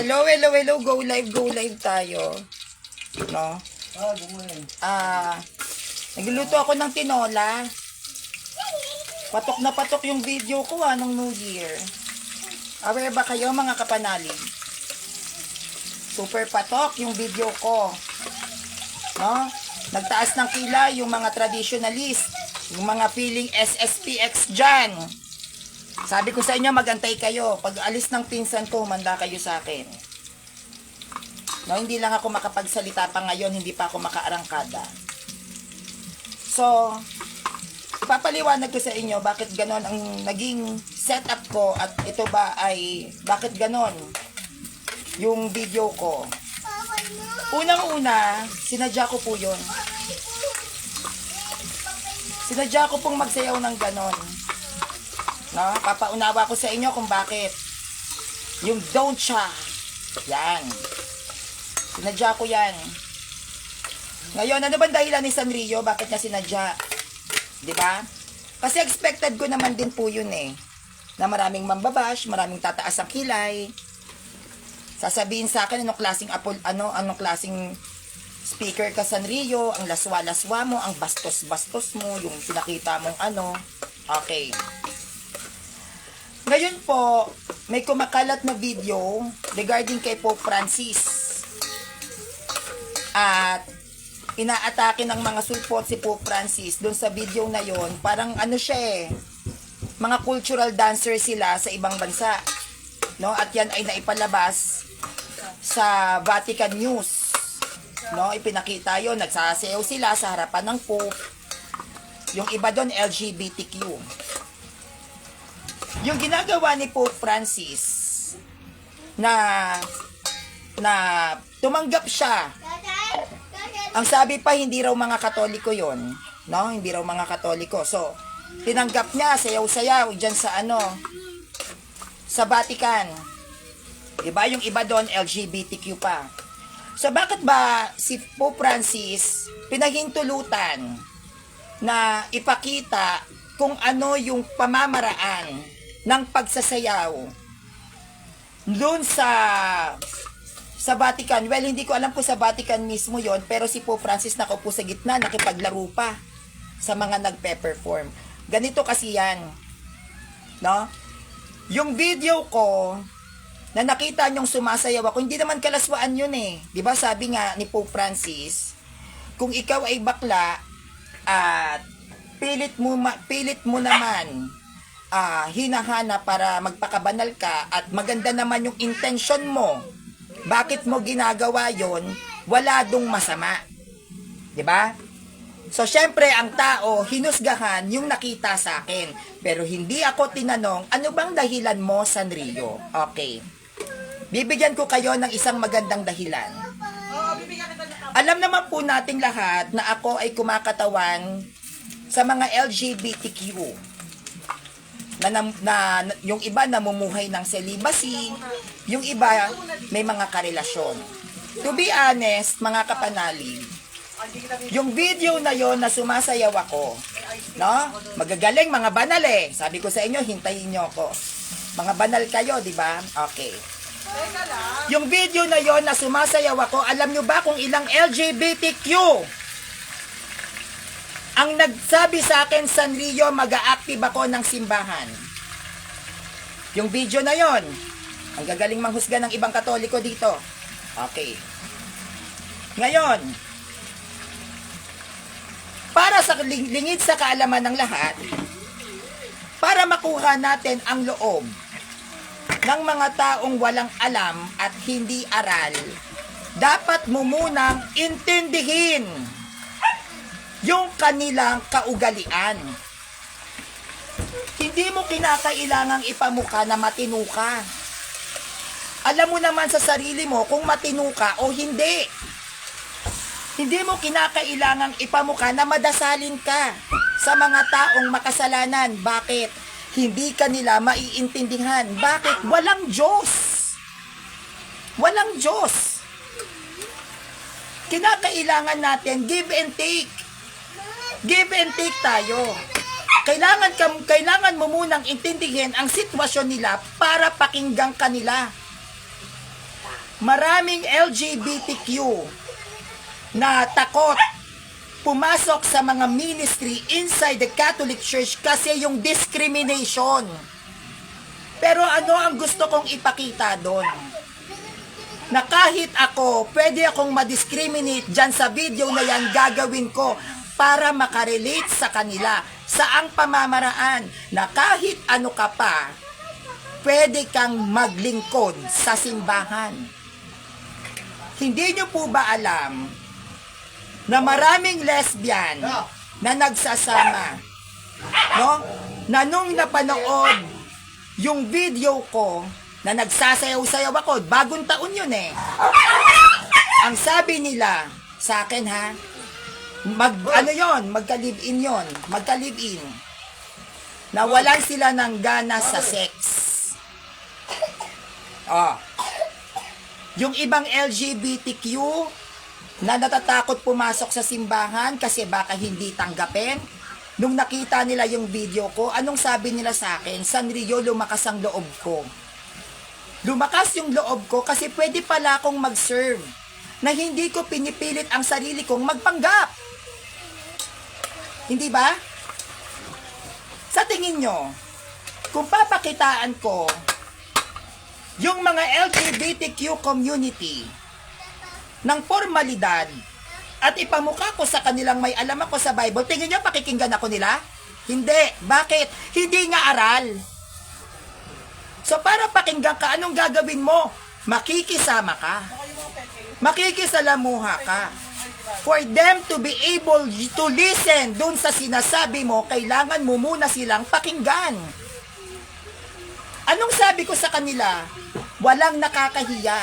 Hello, hello, hello. Go live tayo. No? Nagluluto ako ng tinola. Patok na patok yung video ko nung New Year. Aware ba kayo mga kapanalig? Super patok yung video ko. No? Nagtaas ng kilay yung mga traditionalist. Yung mga feeling SSPX dyan. Sabi ko sa inyo, magantay kayo. Pag alis ng pinsan ko, manda kayo sa akin. No, hindi lang ako makapagsalita pa ngayon, hindi pa ako makaarangkada. So, ipapaliwanag ko sa inyo bakit ganon ang naging setup ko at ito ba ay bakit ganon yung video ko. Unang-una, sinadya ko po yun. Sinadya ko pong magsayaw ng ganon. No? Papaunawa ko sa inyo kung bakit. Yung don't cha. Yan. Sinadya ko yan. Ngayon, ano ba dahilan ni Sanrio? Bakit niya sinadya? Diba? Kasi expected ko naman din po yun eh. Na maraming mambabash, maraming tataas ang kilay. Sasabihin sa akin, anong klaseng speaker ka Sanrio, ang laswa-laswa mo, ang bastos-bastos mo, yung pinakita mong Okay. Ngayon po, may kumakalat na video regarding kay Pope Francis. At inaatake ng mga sulpot si Pope Francis doon sa video na yon. Parang siya mga cultural dancer sila sa ibang bansa. No? At yan ay naipalabas sa Vatican News. No? Ipinakita yon, nagsasayaw sila sa harapan ng Pope. Yung iba doon LGBTQ. Yung ginagawa ni Pope Francis na tumanggap siya. Ang sabi pa, hindi raw mga Katoliko yon, no? Hindi raw mga Katoliko. So, tinanggap niya, sayaw-sayaw diyan sa sa Vatican. Diba? Yung iba doon LGBTQ pa. So, bakit ba si Pope Francis pinahintulutan na ipakita kung ano yung pamamaraan ng pagsasayaw doon sa Vatican? Well, hindi ko alam kung sa Vatican mismo yon, pero si Pope Francis nakaupo sa gitna, nakipaglaro pa sa mga nagpe-perform. Ganito kasi yan, no? Yung video ko na nakita nyong sumasayaw ako, hindi naman kalaswaan yun eh. Diba sabi nga ni Pope Francis, kung ikaw ay bakla at pilit mo naman hinahana para magpakabanal ka at maganda naman yung intention mo, bakit mo ginagawa yon? Wala dong masama. Diba? So, syempre, ang tao, hinusgahan yung nakita sa akin. Pero hindi ako tinanong, ano bang dahilan mo, Sanrio? Okay. Bibigyan ko kayo ng isang magandang dahilan. Alam naman po nating lahat na ako ay kumakatawan sa mga LGBTQ. Na yung iba namumuhay ng celibacy, yung iba may mga karelasyon. To be honest, mga kapanalig, yung video na yon na sumasayaw ako, no? Magagaling mga banal eh. Sabi ko sa inyo, hintayin nyo ako. Mga banal kayo, di ba? Okay. Yung video na yon na sumasayaw ako, alam nyo ba kung ilang LGBTQ ang nagsabi sa akin, Sanrio, mag-a-active ako ng simbahan? Yung video na yon, ang gagaling manghusga ng ibang Katoliko dito. Okay. Ngayon, para sa lingid sa kaalaman ng lahat, para makuha natin ang loob ng mga taong walang alam at hindi aral, dapat mo munang intindihin yung kanilang kaugalian. Hindi mo kinakailangang ipamukha na matino ka. Alam mo naman sa sarili mo kung matino ka o hindi. Hindi mo kinakailangang ipamukha na madasalin ka sa mga taong makasalanan. Bakit? Hindi ka nila maiintindihan. Bakit? Walang Diyos. Walang Diyos. Kinakailangan natin give and take. Give and take tayo. Kailangan mo munang intindihin ang sitwasyon nila para pakinggan kanila. maraming LGBTQ na takot pumasok sa mga ministry inside the Catholic Church kasi yung discrimination. Pero ano ang gusto kong ipakita doon? Na kahit ako, pwede akong madiscriminate dyan sa video na yan, gagawin ko para makarelate sa kanila. Saang pamamaraan na kahit ano ka pa, pwede kang maglingkod sa simbahan. Hindi nyo po ba alam na maraming lesbian na nagsasama, no? Na nung napanood yung video ko na nagsasayaw-sayaw ako, bagong taon yun eh. Ang sabi nila sa akin ha, magka-live-in yun, magka-live-in. Nawalan sila ng gana sa sex. Yung ibang LGBTQ na natatakot pumasok sa simbahan kasi baka hindi tanggapin. Nung nakita nila yung video ko, anong sabi nila sa akin? Sanrio, lumakas ang loob ko. Lumakas yung loob ko kasi pwede pala akong mag-serve na hindi ko pinipilit ang sarili kong magpanggap. Hindi ba? Sa tingin nyo, kung papakitaan ko yung mga LGBTQ community ng formalidad at ipamukha ko sa kanilang may alam ako sa Bible, tingin nyo pakikinggan ako nila? Hindi. Bakit? Hindi nga aral. So para pakinggan ka, anong gagawin mo? Makikisama ka. Makikisalamuha ka. For them to be able to listen dun sa sinasabi mo, kailangan mo muna silang pakinggan. Anong sabi ko sa kanila? Walang nakakahiya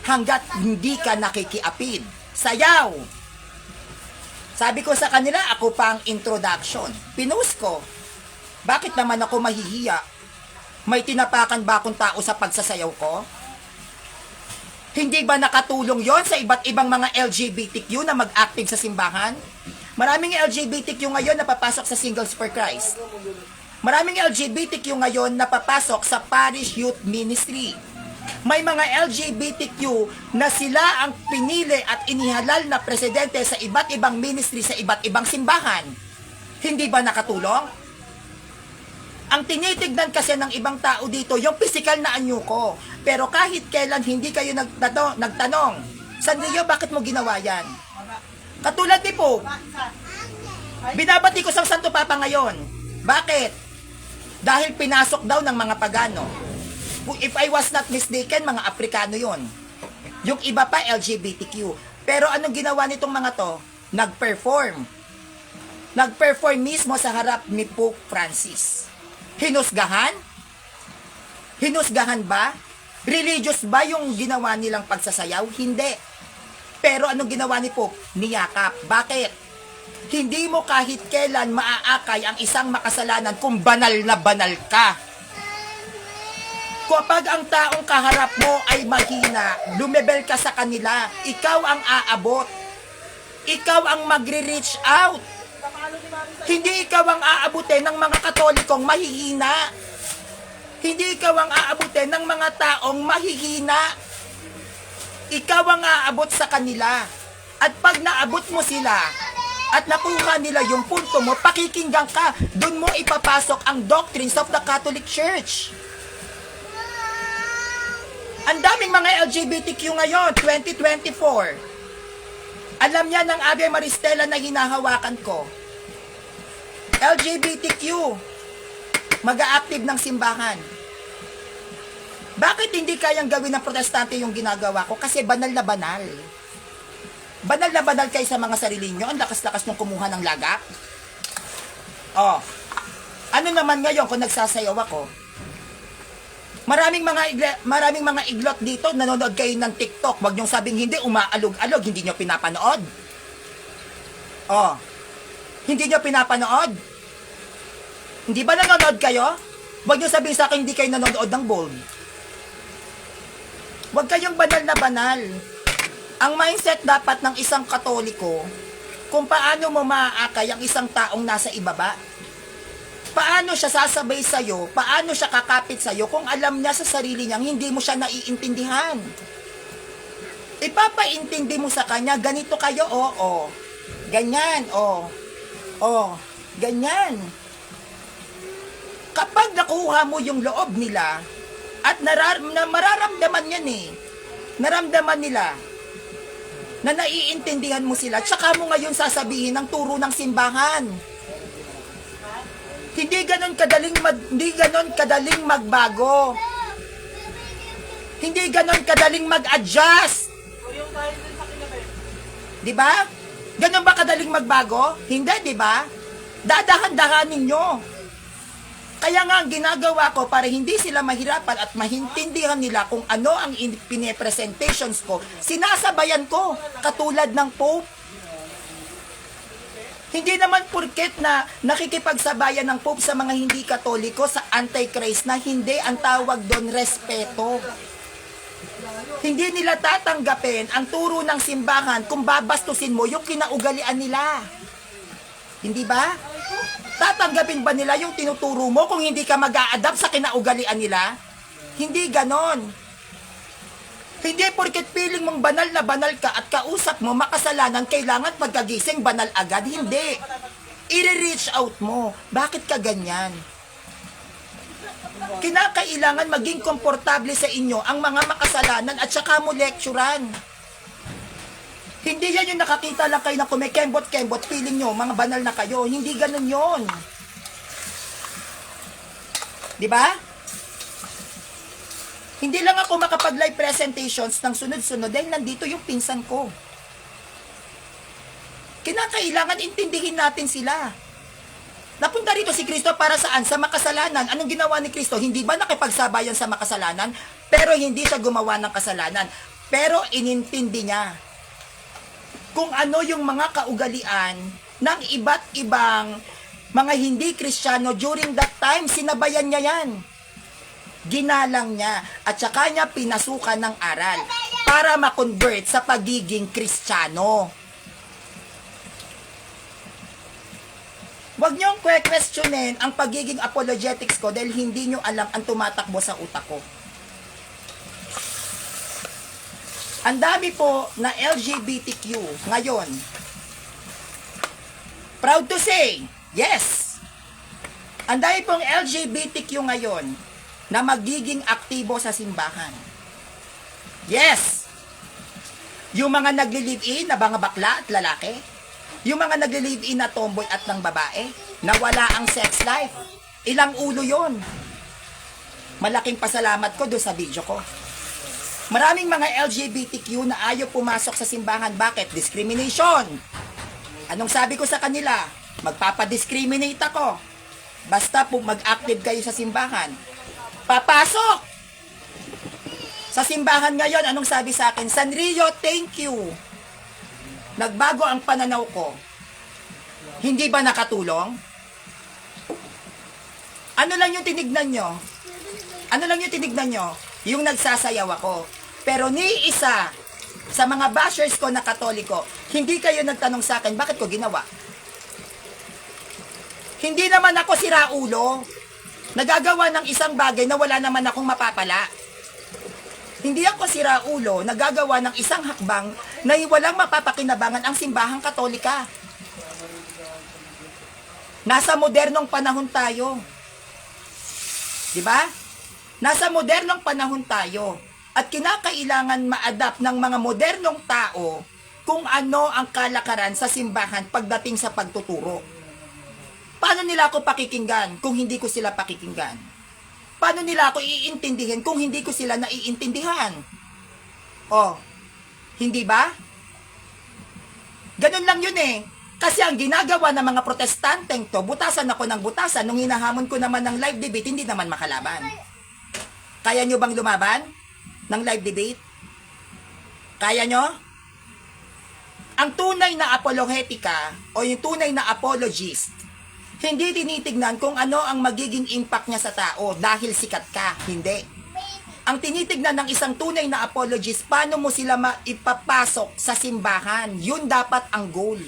hanggat hindi ka nakikiapid. Sayaw! Sabi ko sa kanila, ako pa ang introduction. Pinost ko. Bakit naman ako mahihiya? May tinapakan ba akong tao sa pagsasayaw ko? Hindi ba nakatulong yon sa iba't ibang mga LGBTQ na mag-active sa simbahan? Maraming LGBTQ ngayon na papasok sa Singles for Christ. Maraming LGBTQ ngayon na papasok sa Parish Youth Ministry. May mga LGBTQ na sila ang pinili at inihalal na presidente sa iba't ibang ministry sa iba't ibang simbahan. Hindi ba nakatulong? Ang tinitignan kasi ng ibang tao dito, yung physical na anyo ko. Pero kahit kailan hindi kayo nagtanong, Sanrio, bakit mo ginawa yan? Katulad ni Pope, binabati ko sa Santo Papa ngayon. Bakit? Dahil pinasok daw ng mga pagano. If I was not mistaken, mga Aprikano yon. Yung iba pa, LGBTQ. Pero anong ginawa nitong mga to? Nag-perform. Nag-perform mismo sa harap ni Pope Francis. Hinusgahan? Hinusgahan ba? Religious ba yung ginawa nilang pagsasayaw? Hindi. Pero anong ginawa ni Pope? Niyakap. Bakit? Hindi mo kahit kailan maaakay ang isang makasalanan kung banal na banal ka. Kapag ang taong kaharap mo ay mahina, lumebel ka sa kanila, ikaw ang aabot. Ikaw ang magre-reach out. Hindi ikaw ang aabutin ng mga Katolikong mahihina. Hindi ikaw ang aabutin ng mga taong mahihina. Ikaw ang aabot sa kanila. At pag naabot mo sila, at nakuha nila yung punto mo, pakikinggan ka, dun mo ipapasok ang doctrines of the Catholic Church. Ang daming mga LGBTQ ngayon, 2024. Alam niya ng Ave Maristela na hinahawakan ko. LGBTQ, mag-a-active ng simbahan. Bakit hindi kayang gawin ng protestante yung ginagawa ko? Kasi banal na banal. Banal na banal kayo sa mga sarili nyo. Ang lakas-lakas nyo kumuha ng laga. Oh. Ano naman ngayon kung nagsasayaw ako? Maraming mga iglot dito, nanonood kayo ng TikTok. Wag niyong sabing hindi, umaalog-alog, hindi niyo pinapanood. Oh. Hindi niyo pinapanood? Hindi ba nanonood kayo? Wag niyo sabihin sa akin hindi kayo nanonood ng bold. Wag kayong banal na banal. Ang mindset dapat ng isang Katoliko, kung paano mo maaakay ang isang taong nasa ibaba. Paano siya sasabay sa'yo, paano siya kakapit sa'yo kung alam niya sa sarili niyang hindi mo siya naiintindihan. Ipapaintindi mo sa kanya, ganito kayo, oo. Ganyan, ganyan. Kapag nakuha mo yung loob nila, at mararamdaman yan naramdaman nila, na naiintindihan mo sila, tsaka mo ngayon sasabihin ng turo ng simbahan. Hindi ganon kadaling magbago. Hindi ganon kadaling mag-adjust. Di ba? Ganon ba kadaling magbago? Hindi, di ba? Dadahan-dahanin nyo. Kaya nga ang ginagawa ko para hindi sila mahirapan at mahintindihan nila kung ano ang pine-presentations ko, sinasabayan ko katulad ng Pope. Hindi naman porket na nakikipagsabayan ng Pope sa mga hindi Katoliko sa Antichrist na hindi ang tawag doon respeto. Hindi nila tatanggapin ang turo ng simbahan kung babastusin mo yung kinaugalian nila. Hindi ba? Tatanggapin ba nila yung tinuturo mo kung hindi ka mag-a-adapt sa kinaugalian nila? Hindi ganon. Hindi porket feeling mong banal na banal ka at kausap mo makasalanan, kailangan pagkagising banal agad. Hindi. I-reach out mo. Bakit ka ganyan? Kinakailangan maging komportable sa inyo ang mga makasalanan at saka mo lecturean. Hindi yan yung nakakita lang kayo na kumikembot-kembot, feeling nyo, mga banal na kayo. Hindi ganun yon. Di ba? Hindi lang ako makapag-live presentations ng sunod-sunod dahil nandito yung pinsan ko. Kinakailangan intindihin natin sila. Napunta rito si Kristo para saan? Sa makasalanan. Anong ginawa ni Kristo? Hindi ba nakipagsabayan sa makasalanan? Pero hindi siya gumawa ng kasalanan. Pero inintindi niya kung ano yung mga kaugalian ng iba't ibang mga hindi Kristiyano during that time. Sinabayan niya yan. Ginalang niya at saka niya pinasukan ng aral para ma-convert sa pagiging Kristiyano. Huwag niyong questionin ang pagiging apologetics ko dahil hindi niyo alam ang tumatakbo sa utak ko. Ang dami po na LGBTQ ngayon. Proud to say, yes. Ang dami pong LGBTQ ngayon na magiging aktibo sa simbahan. Yes. Yung mga nagli-live-in na mga bakla at lalaki, yung mga nagli-live-in na tomboy at ng babae, na wala ang sex life. Ilang ulo yon. Malaking pasalamat ko doon sa video ko. Maraming mga LGBTQ na ayaw pumasok sa simbahan. Bakit? Discrimination. Anong sabi ko sa kanila? Magpapadiscriminate ako. Basta po mag-active kayo sa simbahan. Papasok! Sa simbahan ngayon, anong sabi sa akin? Sanrio, thank you. Nagbago ang pananaw ko. Hindi ba nakatulong? Ano lang yung tinignan nyo? Ano lang yung tinignan nyo? Yung nagsasayaw ako. Pero ni isa sa mga bashers ko na Katoliko, hindi kayo nagtanong sa akin, bakit ko ginawa? Hindi naman ako siraulo. Nagagawa ng isang bagay na wala naman akong mapapala. Hindi ako siraulo, nagagawa ng isang hakbang na walang mapapakinabangan ang simbahang Katolika. Nasa modernong panahon tayo. Di ba? Nasa modernong panahon tayo. At kinakailangan ma-adapt ng mga modernong tao kung ano ang kalakaran sa simbahan pagdating sa pagtuturo. Paano nila ako pakikinggan kung hindi ko sila pakikinggan? Paano nila ako iintindihin kung hindi ko sila naiintindihan? Oh, hindi ba? Ganun lang yun eh. Kasi ang ginagawa ng mga protestanteng to, butasan ako ng butasan, nung hinahamon ko naman ng live debate, hindi naman makalaban. Kaya nyo bang lumaban ng live debate? Kaya nyo? Ang tunay na apologetica o yung tunay na apologist, hindi tinitignan kung ano ang magiging impact niya sa tao dahil sikat ka. Hindi. Ang tinitignan ng isang tunay na apologist, paano mo sila maipapasok sa simbahan. Yun dapat ang goal.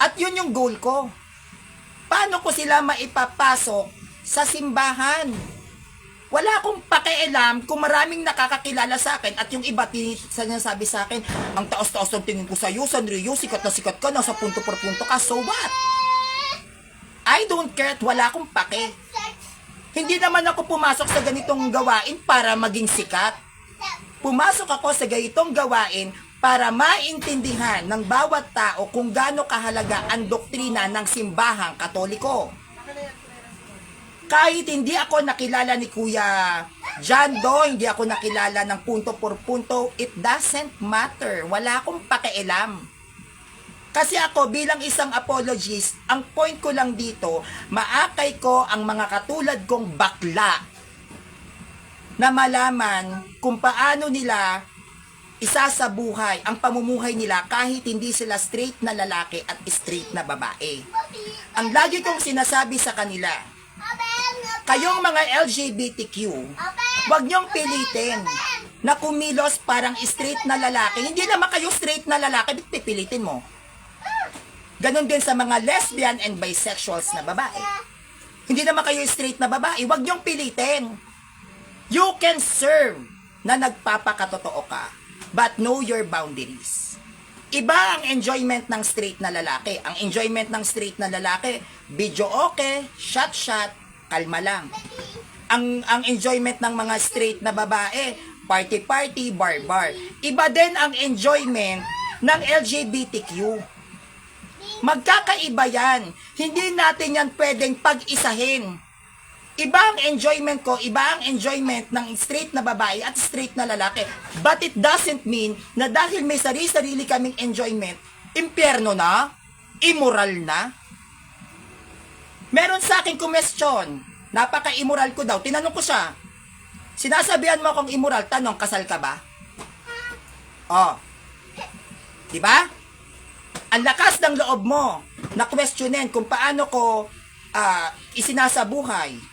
At yun yung goal ko. Paano ko sila maipapasok sa simbahan? Wala akong pakialam kung maraming nakakakilala sa akin at yung iba sinasabi sa akin, ang taos-taos ng tingin ko sa iyo, Sanrio, sikat na sikat ka, nasa punto por punto ka, so what? I don't care at wala akong pake. Hindi naman ako pumasok sa ganitong gawain para maging sikat. Pumasok ako sa ganitong gawain para maintindihan ng bawat tao kung gaano kahalaga ang doktrina ng simbahang Katoliko. Kahit hindi ako nakilala ni Kuya John Doe, hindi ako nakilala ng punto por punto, it doesn't matter. Wala akong pakialam. Kasi ako bilang isang apologist, ang point ko lang dito, maakay ko ang mga katulad kong bakla na malaman kung paano nila isasabuhay ang pamumuhay nila kahit hindi sila straight na lalaki at straight na babae. Ang lagi kong sinasabi sa kanila, kayong mga LGBTQ, wag niyong pilitin na kumilos parang straight na lalaki. Hindi naman kayo straight na lalaki, pipilitin mo. Ganon din sa mga lesbian and bisexuals na babae. Hindi naman kayo straight na babae, wag niyong pilitin. You can serve na nagpapakatotoo ka, but know your boundaries. Iba ang enjoyment ng straight na lalaki. Ang enjoyment ng straight na lalaki, video okay, shot, kalma lang. Ang enjoyment ng mga straight na babae, party, bar. Iba din ang enjoyment ng LGBTQ. Magkakaiba yan. Hindi natin yan pwedeng pag-isahin. Iba ang enjoyment ko, iba ang enjoyment ng straight na babae at straight na lalaki. But it doesn't mean na dahil may sarili-sarili kaming enjoyment, impyerno na, immoral na. Meron sa akin kumestyon, napaka-immoral ko daw. Tinanong ko siya, sinasabihan mo akong immoral, tanong, kasal ka ba? Oh. Diba? Ang lakas ng loob mo na questionin kung paano ko isinasabuhay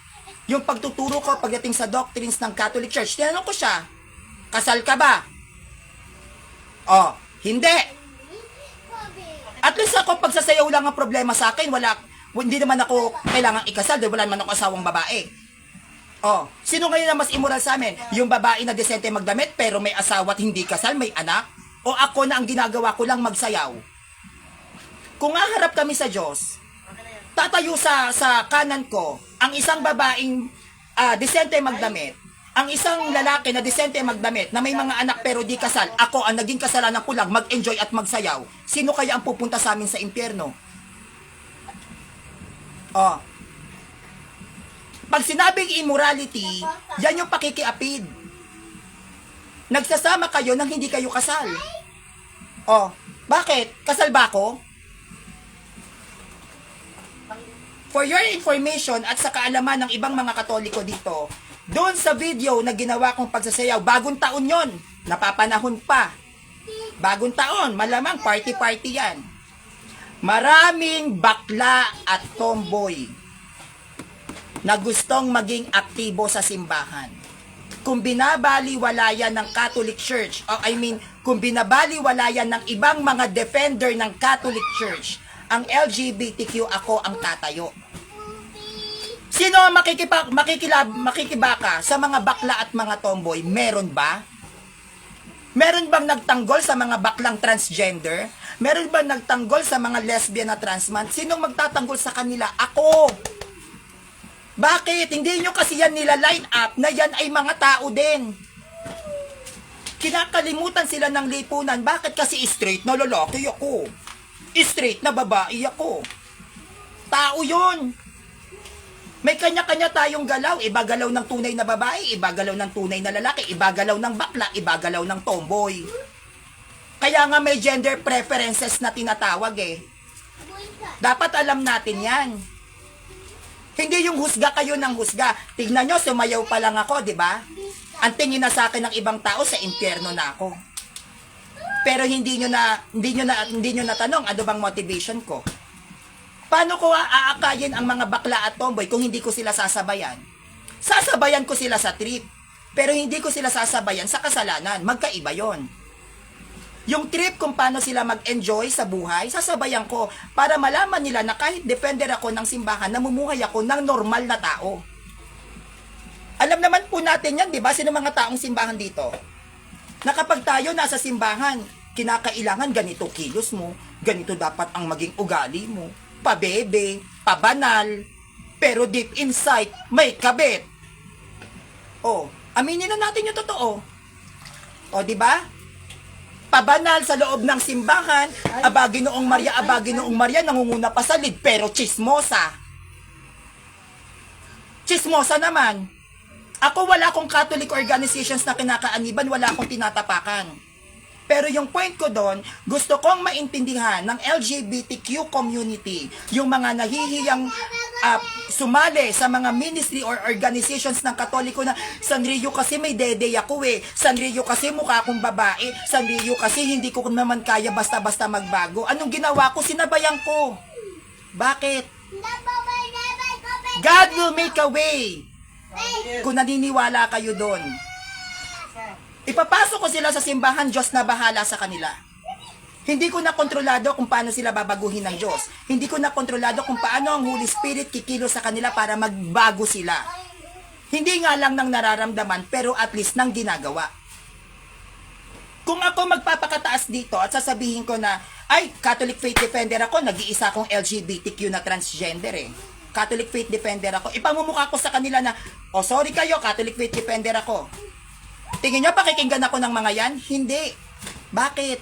yung pagtuturo ko pagdating sa doctrines ng Catholic Church. Tinanong ko siya, kasal ka ba? Oh, hindi. At least ako pagsasayaw lang ang problema sa akin, hindi naman ako kailangang ikasal dahil wala naman ako asawang babae. Oh, sino ngayon na mas immoral sa amin? Yung babae na desente magdamit pero may asawa at hindi kasal, may anak? O ako na ang ginagawa ko lang magsayaw? Kung haharap kami sa Diyos, tatayo sa kanan ko ang isang babaeng desente magdamit, ang isang lalaki na desente magdamit na may mga anak pero di kasal. Ako ang naging kasalanan ko lang mag-enjoy at magsayaw. Sino kaya ang pupunta sa amin sa impyerno? Oh. Pag sinabing immorality, yan yung pakikiapid. Nagsasama kayo nang hindi kayo kasal. Oh, bakit? Kasal ba ako? For your information at sa kaalaman ng ibang mga Katoliko dito, doon sa video na ginawa kong pagsasayaw, bagong taon yon, napapanahon pa. Bagong taon, malamang party yan. Maraming bakla at tomboy na gustong maging aktibo sa simbahan. Kung binabaliwalayan ng Catholic Church, kung binabaliwalayan ng ibang mga defender ng Catholic Church, ang LGBTQ, ako ang tatayo. Sino ang makikibaka sa mga bakla at mga tomboy? Meron ba? Meron bang nagtanggol sa mga baklang transgender? Meron bang nagtanggol sa mga lesbian na transman? Sinong magtatanggol sa kanila? Ako! Bakit? Hindi nyo kasi yan nila line up na yan ay mga tao din. Kinakalimutan sila ng lipunan. Bakit? Kasi straight na lalaki ako. Straight na babae ako. Tao yun. May kanya-kanya tayong galaw. Iba galaw ng tunay na babae, iba galaw ng tunay na lalaki, iba galaw ng bakla, iba galaw ng tomboy. Kaya nga may gender preferences na tinatawag eh. Dapat alam natin yan. Hindi yung husga kayo ng husga. Tignan nyo, sumayaw pa lang ako, di ba? Ang tingin na sa akin ng ibang tao, sa impyerno na ako. Pero hindi nyo na tanong ano bang motivation ko. Paano ko aakayin ang mga bakla at tomboy kung hindi ko sila sasabayan? Sasabayan ko sila sa trip, pero hindi ko sila sasabayan sa kasalanan. Magkaiba yon. Yung trip kung paano sila mag-enjoy sa buhay, sasabayan ko para malaman nila na kahit defender ako ng simbahan, namumuhay ako ng normal na tao. Alam naman po natin yan, di ba? Sino mga taong simbahan dito? Na kapag tayo nasa simbahan, kinakailangan ganito kilos mo, ganito dapat ang maging ugali mo, pabebe, pabanal, pero deep inside, may kabit. O, aminin na natin yung totoo. O, di ba? Pabanal sa loob ng simbahan, abagi noong Maria, nangunguna pa sa lid, pero chismosa. Chismosa naman. Ako wala akong Catholic organizations na kinakaaniban, wala akong tinatapakan. Pero yung point ko doon, gusto kong maintindihan ng LGBTQ community, yung mga nahihiyang sumali sa mga ministry or organizations ng Katoliko na, Sanrio kasi may dede ako eh, Sanrio kasi mukha akong babae, Sanrio kasi hindi ko naman kaya basta-basta magbago. Anong ginawa ko? Sinabayan ko. Bakit? God will make a way. Kung naniniwala kayo doon, ipapasok ko sila sa simbahan, Diyos na bahala sa kanila. Hindi ko na kontrolado kung paano sila babaguhin ng Diyos. Hindi ko na kontrolado kung paano ang Holy Spirit kikilos sa kanila para magbago sila. Hindi nga lang ng nararamdaman, pero at least ng ginagawa. Kung ako magpapakataas dito at sasabihin ko na, ay, Catholic Faith Defender ako, nag-iisa akong LGBTQ na transgender eh. Catholic Faith Defender ako. Ipamumukha ko sa kanila na, oh sorry kayo, Catholic Faith Defender ako. Tingin nyo pakikinggan ako ng mga yan? Hindi. Bakit?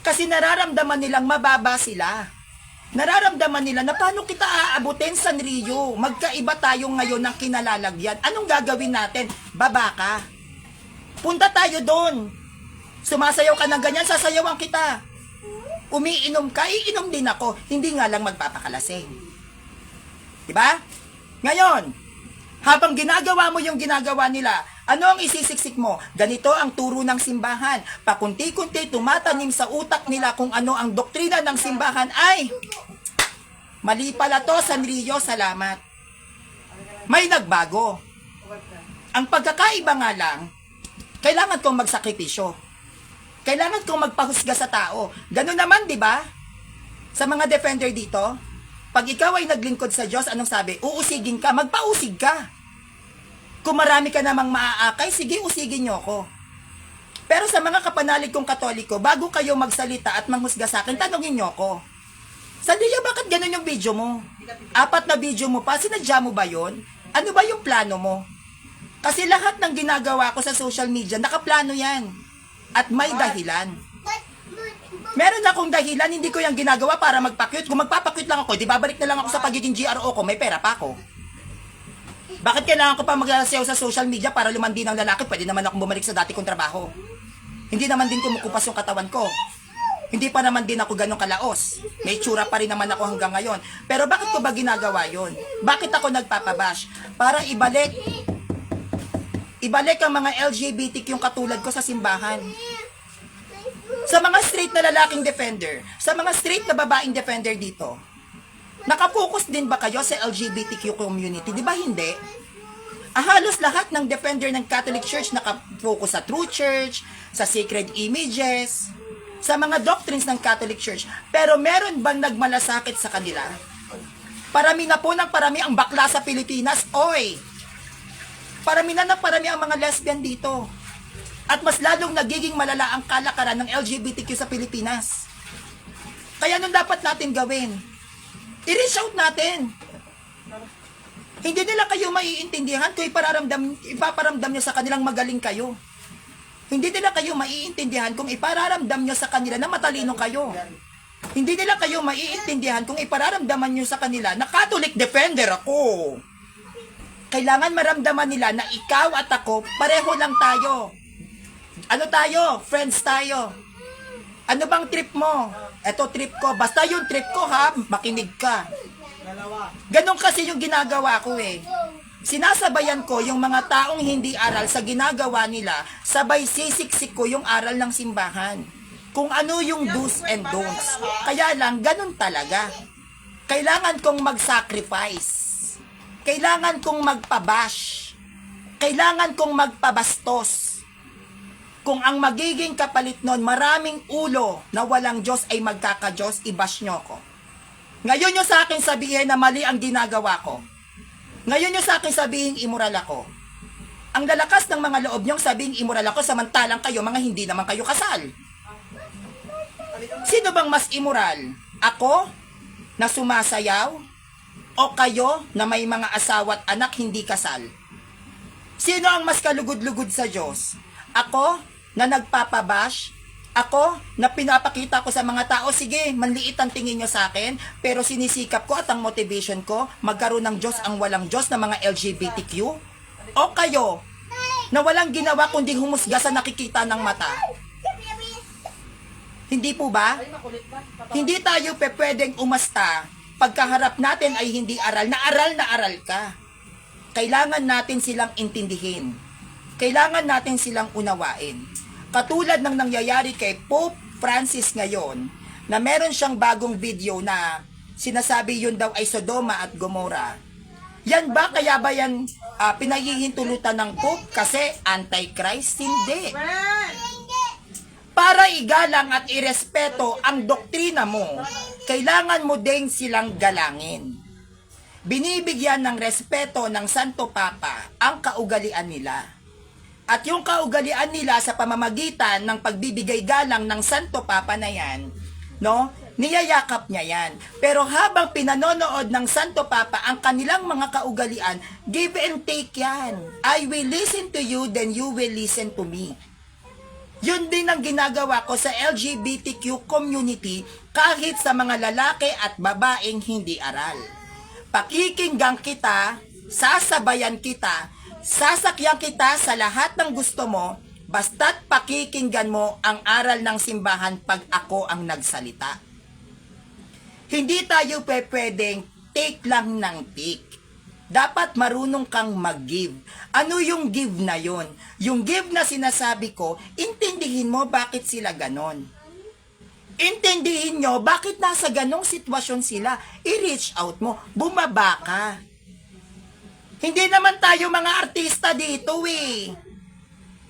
Kasi nararamdaman nilang mababa sila. Nararamdaman nila na paano kita aabutin, Sanrio? Magkaiba tayo ngayon ng kinalalagyan. Anong gagawin natin? Baba ka. Punta tayo doon. Sumasayaw ka ng ganyan, sasayawan kita. Umiinom ka, iinom din ako. Hindi nga lang magpapakalasing. Diba? Ngayon, habang ginagawa mo yung ginagawa nila, ano ang isisiksik mo? Ganito ang turo ng simbahan. Pakunti-kunti tumatanim sa utak nila kung ano ang doktrina ng simbahan. Ay, mali pala to, Sanrio, salamat. May nagbago. Ang pagkakaiba nga lang, kailangan kong magsakripisyo. Kailangan kong magpahusga sa tao. Ganun naman, di ba? Sa mga defender dito, pag ikaw ay naglingkod sa Diyos, anong sabi? Uusigin ka, magpausig ka. Kung marami ka namang maaakay, sige, usigin nyo ako. Pero sa mga kapanalig kong Katoliko, bago kayo magsalita at manghusga sa akin, tanongin nyo ako. Sandia, bakit ganun yung video mo? 4 na video mo pa, sinadya mo ba yun? Ano ba yung plano mo? Kasi lahat ng ginagawa ko sa social media, nakaplano yan. At may dahilan. Meron akong dahilan, hindi ko yung ginagawa para magpa-cute. Kung magpapa-cute lang ako, di babalik na lang ako sa pagiging GRO ko, may pera pa ako. Bakit kailangan ko pa magsasayaw sa social media para lumandi ng lalaki? Pwede naman akong bumalik sa dati kong trabaho. Hindi naman din kumukupas yung katawan ko. Hindi pa naman din ako ganong kalaos. May tsura pa rin naman ako hanggang ngayon. Pero bakit ko ba ginagawa yon? Bakit ako nagpapabash? Para ibalik ang mga LGBTQ yung katulad ko sa simbahan. Sa mga straight na lalaking defender, sa mga straight na babaeng defender dito, nakapokus din ba kayo sa LGBTQ community? Di ba hindi? Halos lahat ng defender ng Catholic Church nakapokus sa True Church, sa Sacred Images, sa mga doctrines ng Catholic Church. Pero meron bang nagmalasakit sa kanila? Parami na po ng parami ang bakla sa Pilipinas. Oy! Parami na ng parami ang mga lesbian dito. At mas lalong nagiging malala ang kalakaran ng LGBTQ sa Pilipinas. Kaya anong dapat natin gawin? I-reach out natin. Hindi nila kayo maiintindihan kung ipaparamdam nyo sa kanilang magaling kayo. Hindi nila kayo maiintindihan kung ipararamdam nyo sa kanila na matalino kayo. Hindi nila kayo maiintindihan kung ipararamdaman nyo sa kanila na Catholic defender ako. Kailangan maramdaman nila na ikaw at ako, pareho lang tayo. Ano tayo? Friends tayo. Ano bang trip mo? Eto trip ko. Basta yung trip ko ha, makinig ka. Ganon kasi yung ginagawa ko eh. Sinasabayan ko yung mga taong hindi aral sa ginagawa nila, sabay sisiksik ko yung aral ng simbahan. Kung ano yung do's and don'ts. Kaya lang, ganon talaga. Kailangan kong mag-sacrifice. Kailangan kong magpabash. Kailangan kong magpabastos. Kung ang magiging kapalit nun, maraming ulo na walang Diyos ay magkaka-Diyos, i-bash nyo ko. Ngayon nyo sa akin sabihin na mali ang ginagawa ko. Ngayon nyo sa akin sabihin immoral ako. Ang lalakas ng mga loob niyong sabing immoral ako samantalang kayo mga hindi naman kayo kasal. Sino bang mas immoral? Ako na sumasayaw o kayo na may mga asawa at anak hindi kasal? Sino ang mas kalugod-lugod sa Diyos? Ako na nagpapabash? Ako na pinapakita ko sa mga tao, sige, manliit ang tingin nyo sa akin, pero sinisikap ko at ang motivation ko, magkaroon ng Diyos ang walang Diyos na mga LGBTQ? O kayo na walang ginawa kundi humusga sa nakikita ng mata? Hindi po ba? Hindi tayo pwedeng umasta pagkaharap natin ay hindi aral na aral ka. Kailangan natin silang intindihin. Kailangan natin silang unawain. Katulad ng nangyayari kay Pope Francis ngayon, na meron siyang bagong video na sinasabi yun daw ay Sodoma at Gomora. Yan ba? Kaya ba yan pinahihintulutan ng Pope kasi Antichrist? Hindi. Para igalang at irespeto ang doktrina mo, kailangan mo din silang galangin. Binibigyan ng respeto ng Santo Papa ang kaugalian nila. At yung kaugalian nila sa pamamagitan ng pagbibigay galang ng Santo Papa na yan, no? Niyayakap niya yan. Pero habang pinanonood ng Santo Papa ang kanilang mga kaugalian, give and take yan. I will listen to you, then you will listen to me. Yun din ang ginagawa ko sa LGBTQ community kahit sa mga lalaki at babaeng hindi aral. Pakikinggan kita, sasabayan kita, sasakyan kita sa lahat ng gusto mo, basta't pakikinggan mo ang aral ng simbahan pag ako ang nagsalita. Hindi tayo pwedeng take lang ng take. Dapat marunong kang mag-give. Ano yung give na yon? Yung give na sinasabi ko, intindihin mo bakit sila ganon. Intindihin nyo bakit nasa ganong sitwasyon sila. I-reach out mo. Bumaba ka. Hindi naman tayo mga artista dito eh.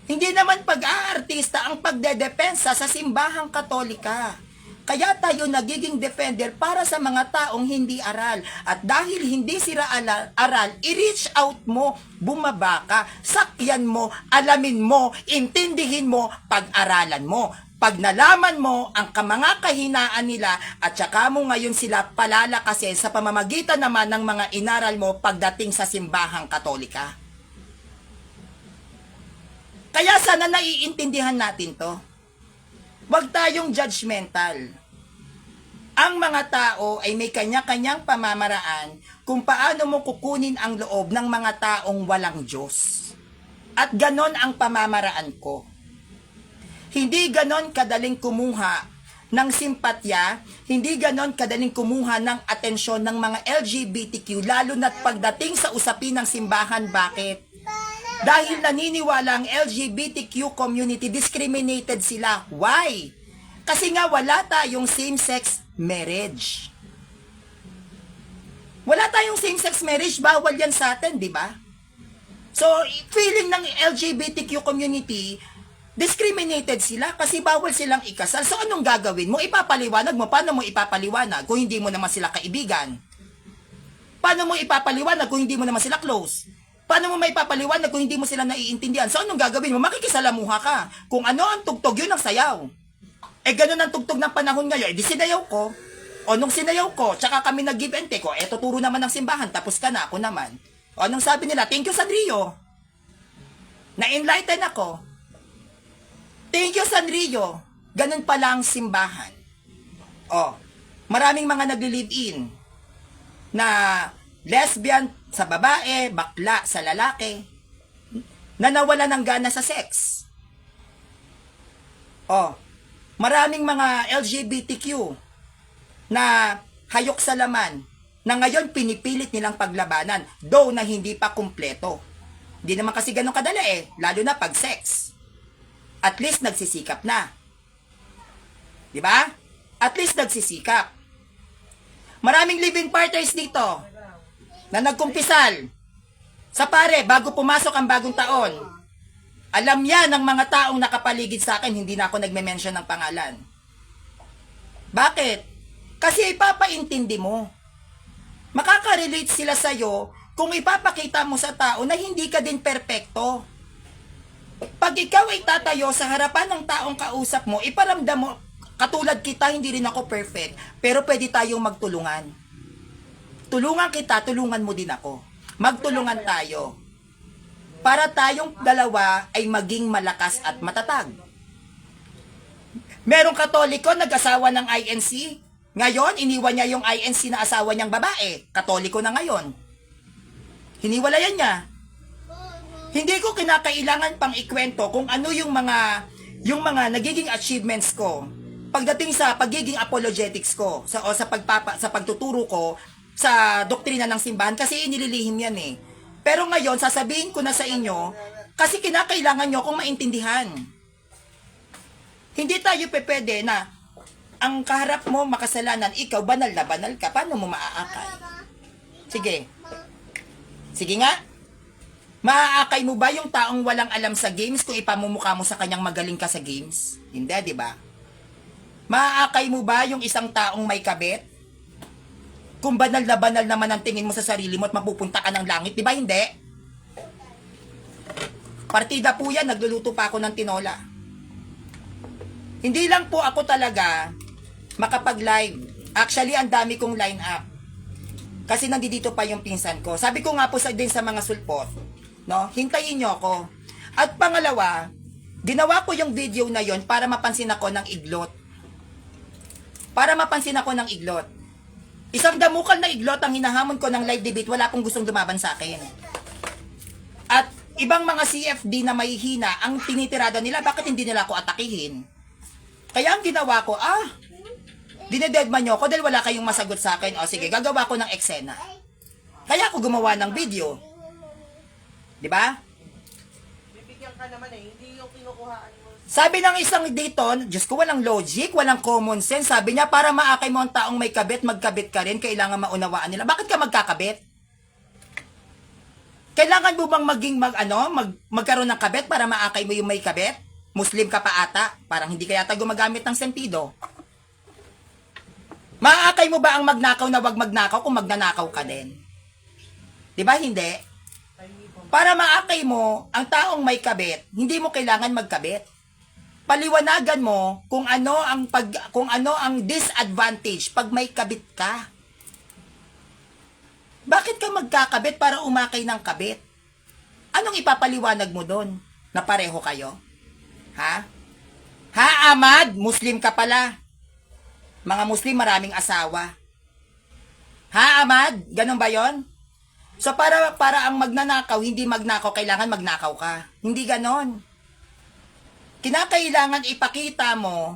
Hindi naman pag-aartista ang pagdedepensa sa simbahang Katolika. Kaya tayo nagiging defender para sa mga taong hindi aral. At dahil hindi sila aral, i-reach out mo, bumaba ka, sakyan mo, alamin mo, intindihin mo, pag-aralan mo. Pag nalaman mo ang mga kahinaan nila at saka mo ngayon sila palalakasin sa pamamagitan naman ng mga inaral mo pagdating sa simbahang Katolika. Kaya sana naiintindihan natin to. Huwag tayong judgmental. Ang mga tao ay may kanya-kanyang pamamaraan kung paano mo kukunin ang loob ng mga taong walang Diyos. At ganon ang pamamaraan ko. Hindi ganon kadaling kumuha ng simpatya, hindi ganon kadaling kumuha ng atensyon ng mga LGBTQ, lalo na't pagdating sa usapin ng simbahan. Bakit? Dahil naniniwala ang LGBTQ community, discriminated sila. Why? Kasi nga wala tayong same-sex marriage. Wala tayong same-sex marriage, bawal yan sa atin, di ba? So, feeling ng LGBTQ community, discriminated sila kasi bawal silang ikasal. So, anong gagawin mo? Ipapaliwanag mo. Paano mo ipapaliwanag kung hindi mo naman sila kaibigan? Paano mo ipapaliwanag kung hindi mo naman sila close? Paano mo maipapaliwanag kung hindi mo sila naiintindihan? So, anong gagawin mo? Makikisalamuha ka. Kung ano ang tugtog, yun ang sayaw. Eh, ganun ang tugtog ng panahon ngayon. Eh, di sinayaw ko. O, nung sinayaw ko, tsaka kami nag-give and take ko, eto turo naman ng simbahan, tapos ka na, ako naman. O, anong sabi nila? Thank you, Sanrio. Na-enlighten ako. Thank you, Sanrio. Ganun pala ang simbahan. O, maraming mga nagli-live-in na lesbian sa babae, bakla sa lalaki, na nawala ng gana sa sex. O, maraming mga LGBTQ na hayok sa laman, na ngayon pinipilit nilang paglabanan, though na hindi pa kumpleto. Hindi naman kasi ganun kadali eh, lalo na pag sex. At least nagsisikap na. Di ba? At least nagsisikap. Maraming live-in partners dito na nagkumpisal sa pare bago pumasok ang bagong taon. Alam yan ng mga taong nakapaligid sa akin, hindi na ako nagme-mention ng pangalan. Bakit? Kasi ipapaintindi mo. Makaka-relate sila sa'yo kung ipapakita mo sa tao na hindi ka din perpekto. Pag ikaw ay tatayo sa harapan ng taong kausap mo, iparamdam mo, katulad kita, hindi rin ako perfect, pero pwede tayong magtulungan. Tulungan kita, tulungan mo din ako. Magtulungan tayo. Para tayong dalawa ay maging malakas at matatag. Merong Katoliko nag-asawa ng INC. Ngayon, iniwan niya yung INC na asawa niyang babae. Katoliko na ngayon. Hiniwalayan niya. Hindi ko kinakailangan pang ikwento kung ano yung mga nagiging achievements ko pagdating sa pagiging apologetics ko sa pagtuturo ko sa doktrina ng simbahan kasi inililihim yan eh. Pero ngayon sasabihin ko na sa inyo kasi kinakailangan nyo akong maintindihan. Hindi tayo pwede na ang kaharap mo makasalanan, ikaw banal na banal ka, paano mo maaakay? Sige. Sige nga. Maaakay mo ba yung taong walang alam sa games kung ipamumukha mo sa kanyang magaling ka sa games? Hindi, di ba? Maaakay mo ba yung isang taong may kabit? Kung banal na banal naman ang tingin mo sa sarili mo at mapupunta ka ng langit, di ba hindi? Partida po yan, nagluluto pa ako ng tinola. Hindi lang po ako talaga makapag-live. Actually, ang dami kong line up. Kasi nandito pa yung pinsan ko. Sabi ko nga po din sa mga sulpot, no? Hintayin nyo ako. At pangalawa, ginawa ko yung video na yon para mapansin ako ng iglot. Para mapansin ako ng iglot. Isang damukal na iglot ang hinahamon ko ng live debate, wala pong gustong lumaban sa akin. At ibang mga CFD na may hina, ang tinitirada nila, bakit hindi nila ako atakihin? Kaya ang ginawa ko, dinededman nyo ako dahil wala kayong masagot sa akin. O sige, gagawa ko ng eksena. Kaya ako gumawa ng video. Di ba? Bibigyan ka naman eh, hindi yung kinukuhaan mo. Sabi ng isang dito, Diyos ko, walang logic, walang common sense. Sabi niya, para maakay mo ang taong may kabit, magkabit ka rin, kailangan maunawaan nila. Bakit ka magkakabit? Kailangan mo bang magkaroon ng kabit para maakay mo yung may kabit? Muslim ka pa ata, parang hindi ka yata gumagamit ng sentido. Maaakay mo ba ang magnakaw na wag magnakaw kung magnanakaw ka din? Di ba hindi? Para maakay mo ang taong may kabit, hindi mo kailangan magkabit. Paliwanagan mo kung ano ang disadvantage pag may kabit ka. Bakit ka magkakabit para umakay ng kabit? Anong ipapaliwanag mo doon? Na pareho kayo? Ha? Ha, Ahmad? Muslim ka pala. Mga Muslim maraming asawa. Ha, Ahmad? Ganun ba yon? So para ang magnanakaw, hindi magnakaw, kailangan magnakaw ka. Hindi ganon. Kinakailangan ipakita mo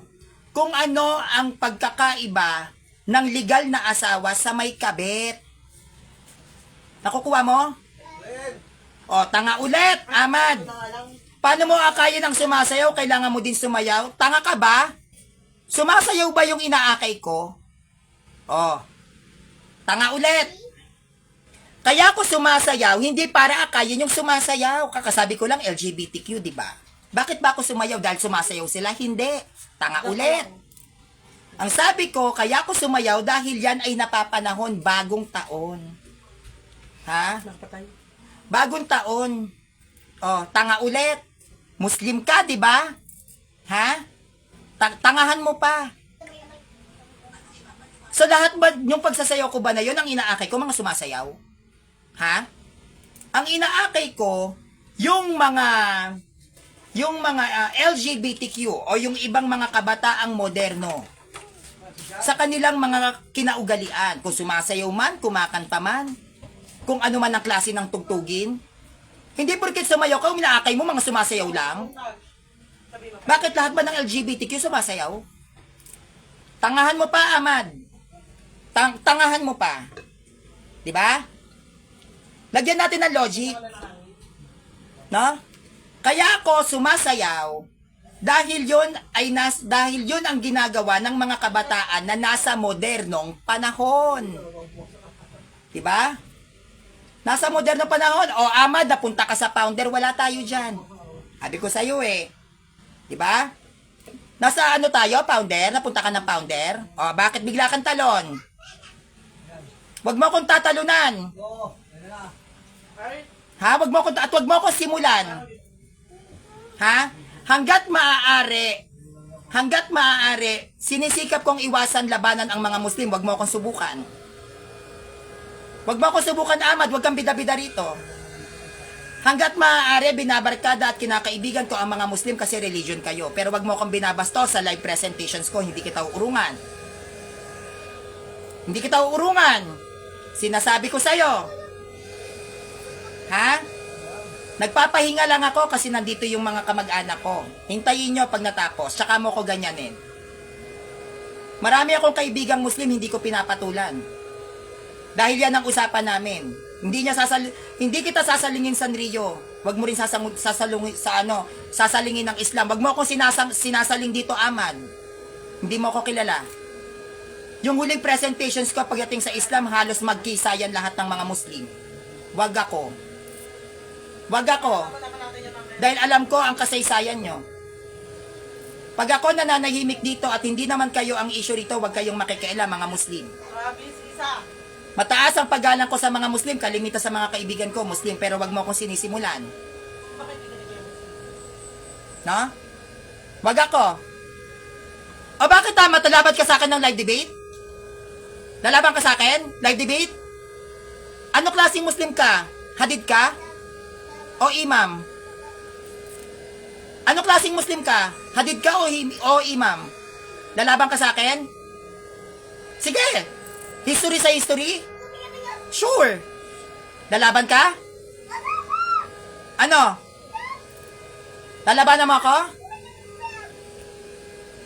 kung ano ang pagkakaiba ng legal na asawa sa may kabit. Nakukuha mo? O, tanga ulit, Ahmad. Paano mo akayin ang sumasayaw? Kailangan mo din sumayaw? Tanga ka ba? Sumasayaw ba yung inaakay ko? O, tanga ulit. Kaya ako sumasayaw, hindi para akayin yung sumasayaw. Kakasabi ko lang LGBTQ, di ba? Bakit ba ako sumayaw? Dahil sumasayaw sila? Hindi. Tanga ulit. Ang sabi ko, kaya ako sumayaw dahil yan ay napapanahon bagong taon. Ha? Bagong taon. Oh, tanga ulit. Muslim ka, di ba? Ha? Tangahan mo pa. So lahat ba, yung pagsasayaw ko ba na yun, ang inaakay ko, mga sumasayaw? Ha? Ang inaakay ko, yung mga LGBTQ o yung ibang mga kabataang moderno sa kanilang mga kinaugalian. Kung sumasayaw man, kumakanta man, kung ano man ang klase ng tugtugin. Hindi porket sumayaw ka, minaakay mo, mga sumasayaw lang. Bakit lahat ba ng LGBTQ sumasayaw? Tangahan mo pa, Ahmad. Tangahan mo pa. Di ba? Lagyan natin ng logic. No? Kaya ako sumasayaw dahil yun ang ginagawa ng mga kabataan na nasa modernong panahon. Di ba? Nasa modernong panahon. O Ahmad, napunta ka sa founder, wala tayo diyan. Sabi ko sa iyo eh. Di ba? Nasa ano tayo, founder? Napunta ka ng founder? O bakit bigla kang talon? Wag mo akong tatalunan. Ha? Wag mo akong simulan. Ha? Hanggat maaari, sinisikap kong iwasan labanan ang mga Muslim. Huwag mo akong subukan. Huwag mo akong subukan, Ahmad. Huwag kang bida-bida rito. Hanggat maaari, binabarkada at kinakaibigan ko ang mga Muslim kasi religion kayo. Pero wag mo akong binabasto sa live presentations ko. Hindi kita uurungan. Hindi kita uurungan. Sinasabi ko sa'yo. Ha? Nagpapahinga lang ako kasi nandito yung mga kamag-anak ko. Hintayin nyo pag natapos. Tsaka mo ko ganyanin. Marami akong kaibigang Muslim, hindi ko pinapatulan. Dahil yan ang usapan namin. Hindi kita sasalingin sa Rio. Wag mo rin sasalingin ng Islam. Wag mo akong sinasaling dito, Ahmad. Hindi mo ako kilala. Yung huling presentations ko pagdating sa Islam, halos magkisayan lahat ng mga Muslim. Wag ako. Dahil alam ko ang kasaysayan nyo. Pag ako nananahimik dito at hindi naman kayo ang issue rito, wag kayong makikialam, mga Muslim. Travis, isa. Mataas ang paggalang ko sa mga Muslim, kalimitan sa mga kaibigan ko, Muslim, pero wag mo akong sinisimulan. Bakit hindi kayo Muslim? No? Wag ako. O bakit tama, talabat ka sa akin ng live debate? Lalaban ka sa akin? Live debate? Ano klaseng Muslim ka? Hadid ka? O imam? Ano klaseng Muslim ka? Hadid ka o imam? Lalaban ka sa akin? Sige! History sa history? Sure! Lalaban ka? Ano? Lalabanan mo ako?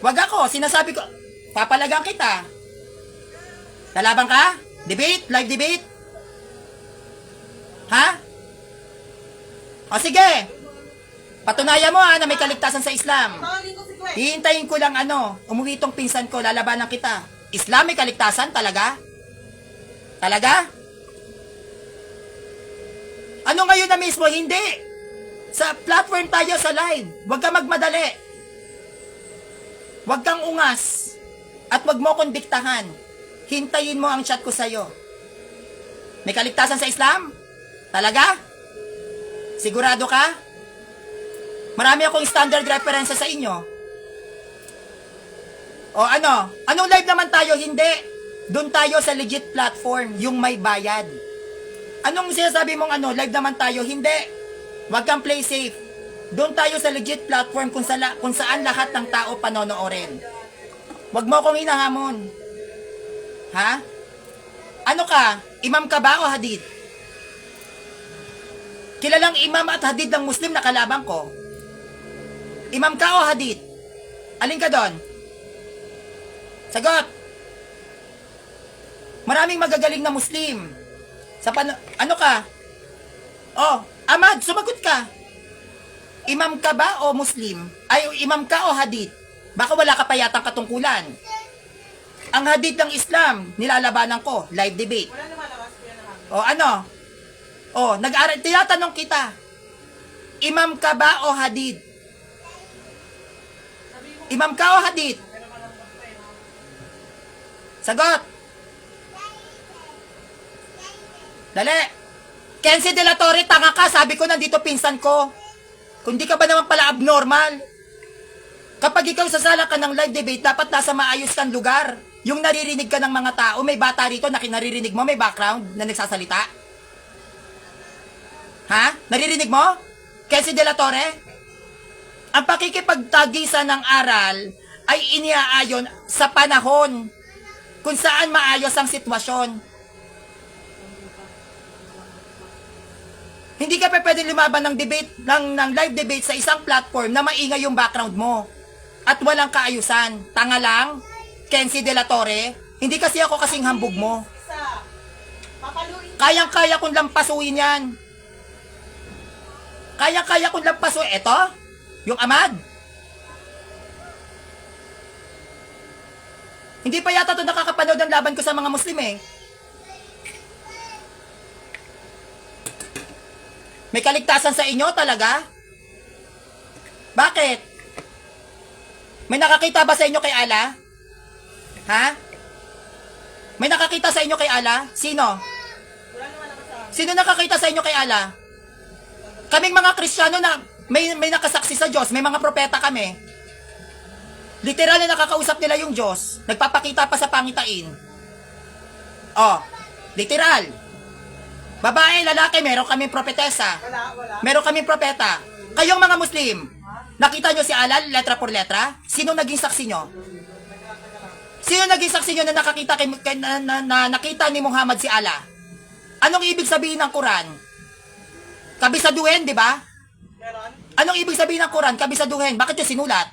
Wag ako, sinasabi ko, papalagang kita. Lalaban ka? Debate? Live debate? Ha? O sige, patunayan mo na may kaligtasan sa Islam. Tawagin ko si Gwen. Hihintayin ko lang umuwi itong pinsan ko, lalabanan kita. Islam may kaligtasan? Talaga? Talaga? Ano ngayon na mismo? Hindi. Sa platform tayo sa live. Huwag kang magmadali. Huwag kang ungas. At huwag mo akong diktahan. Hintayin mo ang chat ko sa'yo. May kaligtasan sa Islam? Talaga? Sigurado ka? Marami akong standard reference sa inyo. O ano? Anong live naman tayo? Hindi. Doon tayo sa legit platform, yung may bayad. Anong sinasabi mong live naman tayo? Hindi. Huwag kang play safe. Doon tayo sa legit platform kung saan lahat ng tao panonoorin. Huwag mo akong hinahamon. Ha? Ano ka? Imam ka ba o hadid? Kilalang imam at hadid ng Muslim na kalaban ko. Imam ka o hadid? Alin ka doon? Sagot! Maraming magagaling na Muslim. Ano ka? Oh, Ahmad, sumagot ka. Imam ka ba o Muslim? Ay, imam ka o hadid? Baka wala ka pa yatang katungkulan. Ang hadid ng Islam, nilalabanan ko, live debate. Wala naman labas, kuya naman. O ano? O, nag-aaral, tinatanong kita. Imam ka ba o hadid? Imam ka o hadid? Sagot. Dali. Kenzie De La Torre, tanga ka. Sabi ko, nandito pinsan ko. Kung di ka ba naman pala abnormal? Kapag ikaw sasala ka ng live debate, dapat nasa maayos kang lugar. Yung naririnig ka ng mga tao, may bata rito na kinaririnig mo, may background na nagsasalita. Ha? Naririnig mo? Kenzie De La Torre? Ang pakikipagtagisa ng aral ay iniaayon sa panahon kung saan maayos ang sitwasyon. Hindi ka pa pwede lumaban ng debate, ng live debate sa isang platform na maingay yung background mo at walang kaayusan. Tanga lang, Kenzie De La Torre. Hindi kasi ako kasing hambog mo. Isa. Papaluin. Kayang-kaya kong lampasuin yan. Kayang-kaya kong lampasuin. Eto, yung Ahmad. Hindi pa yata ito nakakapanood ng laban ko sa mga Muslim eh. May kaligtasan sa inyo talaga? Bakit? May nakakita ba sa inyo kay Allah? Ha? May nakakita sa inyo kay Allah? Sino? Wala naman labas sa amin. Sino nakakita sa inyo kay Allah? Kaming mga Kristiyano na may nakasaksi sa Diyos, may mga propeta kami. Literal na nakakausap nila yung Diyos, nagpapakita pa sa pangitain. Oh, literal. Babae, lalaki, meron kaming propetesa. Wala. Meron kaming propeta. Kayong mga Muslim, nakita nyo si Allah letra por letra? Sino naging saksi nyo? Sino naging saksi nyo na nakakita na nakita ni Muhammad si Allah? Anong ibig sabihin ng Quran? Kabisaduhin, di ba? Meron? Anong ibig sabihin ng Quran? Kabisaduhin. Bakit yung sinulat?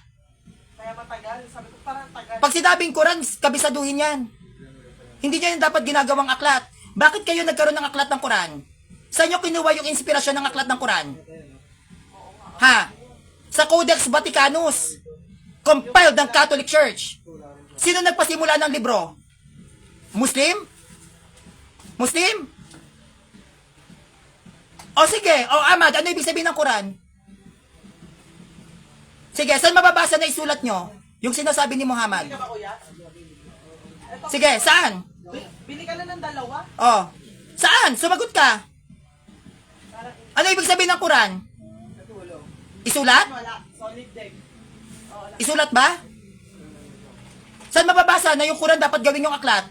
Kaya matagal. Sabi ko parang tagal. Pag sinabing Quran, kabisaduhin yan. Hindi nyo yan dapat ginagawang aklat. Bakit kayo nagkaroon ng aklat ng Quran? Saan nyo kinuha yung inspirasyon ng aklat ng Quran? Ha? Sa Codex Vaticanus. Compiled ng Catholic Church. Sino nagpasimula ng libro? Muslim? Muslim? O sige, o Ahmad, ano ibig sabihin ng Quran? Sige, saan mababasa na isulat nyo? Yung sinasabi ni Muhammad. Bili ka ba, kuya? Eto, Sige, saan? Bili ka na ng dalawa. Oh. Saan? Sumagot ka. Ano ibig sabihin ng Quran? Isulat? Wala. Solid deck. Isulat ba? Saan mababasa na yung Quran dapat gawin yung aklat?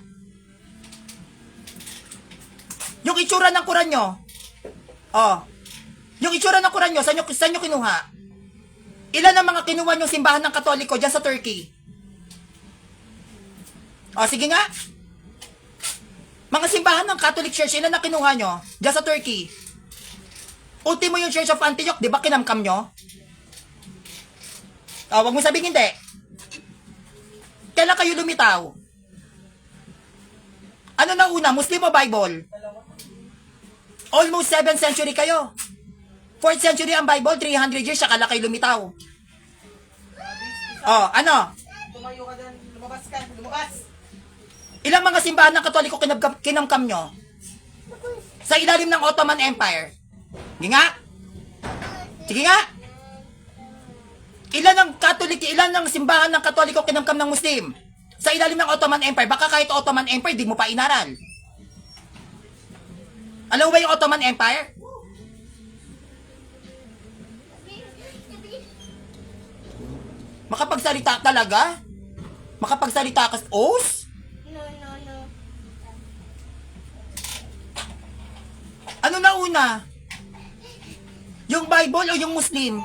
Yung itsura ng Quran nyo. Oh. Yung itsura ng Quran nyo, saan nyo kinuha? Ilan ang mga kinuha yung simbahan ng Katoliko dyan sa Turkey? O, sige nga. Mga simbahan ng Catholic Church, ilan na kinuha nyo dyan sa Turkey? Ultimo yung Church of Antioch, di ba kinamkam nyo? O, wag mo sabihin hindi. Kailan kayo lumitaw? Ano na una, Muslim o Bible? Almost 7th century kayo. 4th century ang Bible, 300 years, saka lang kayo lumitaw. Oh, ano? Tumayo ka dyan. Lumabas ka. Lumabas. Ilang mga simbahan ng Katoliko kinamkam nyo? Sa ilalim ng Ottoman Empire. Sige nga. Sige nga. Ilan ng simbahan ng Katoliko kinamkam ng Muslim? Sa ilalim ng Ottoman Empire. Baka kahit Ottoman Empire, di mo pa inaral. Alam mo ba yung Ottoman Empire? Makapagsalita talaga? Makapagsalita ka, os? No. Ano na una? Yung Bible o yung Muslim?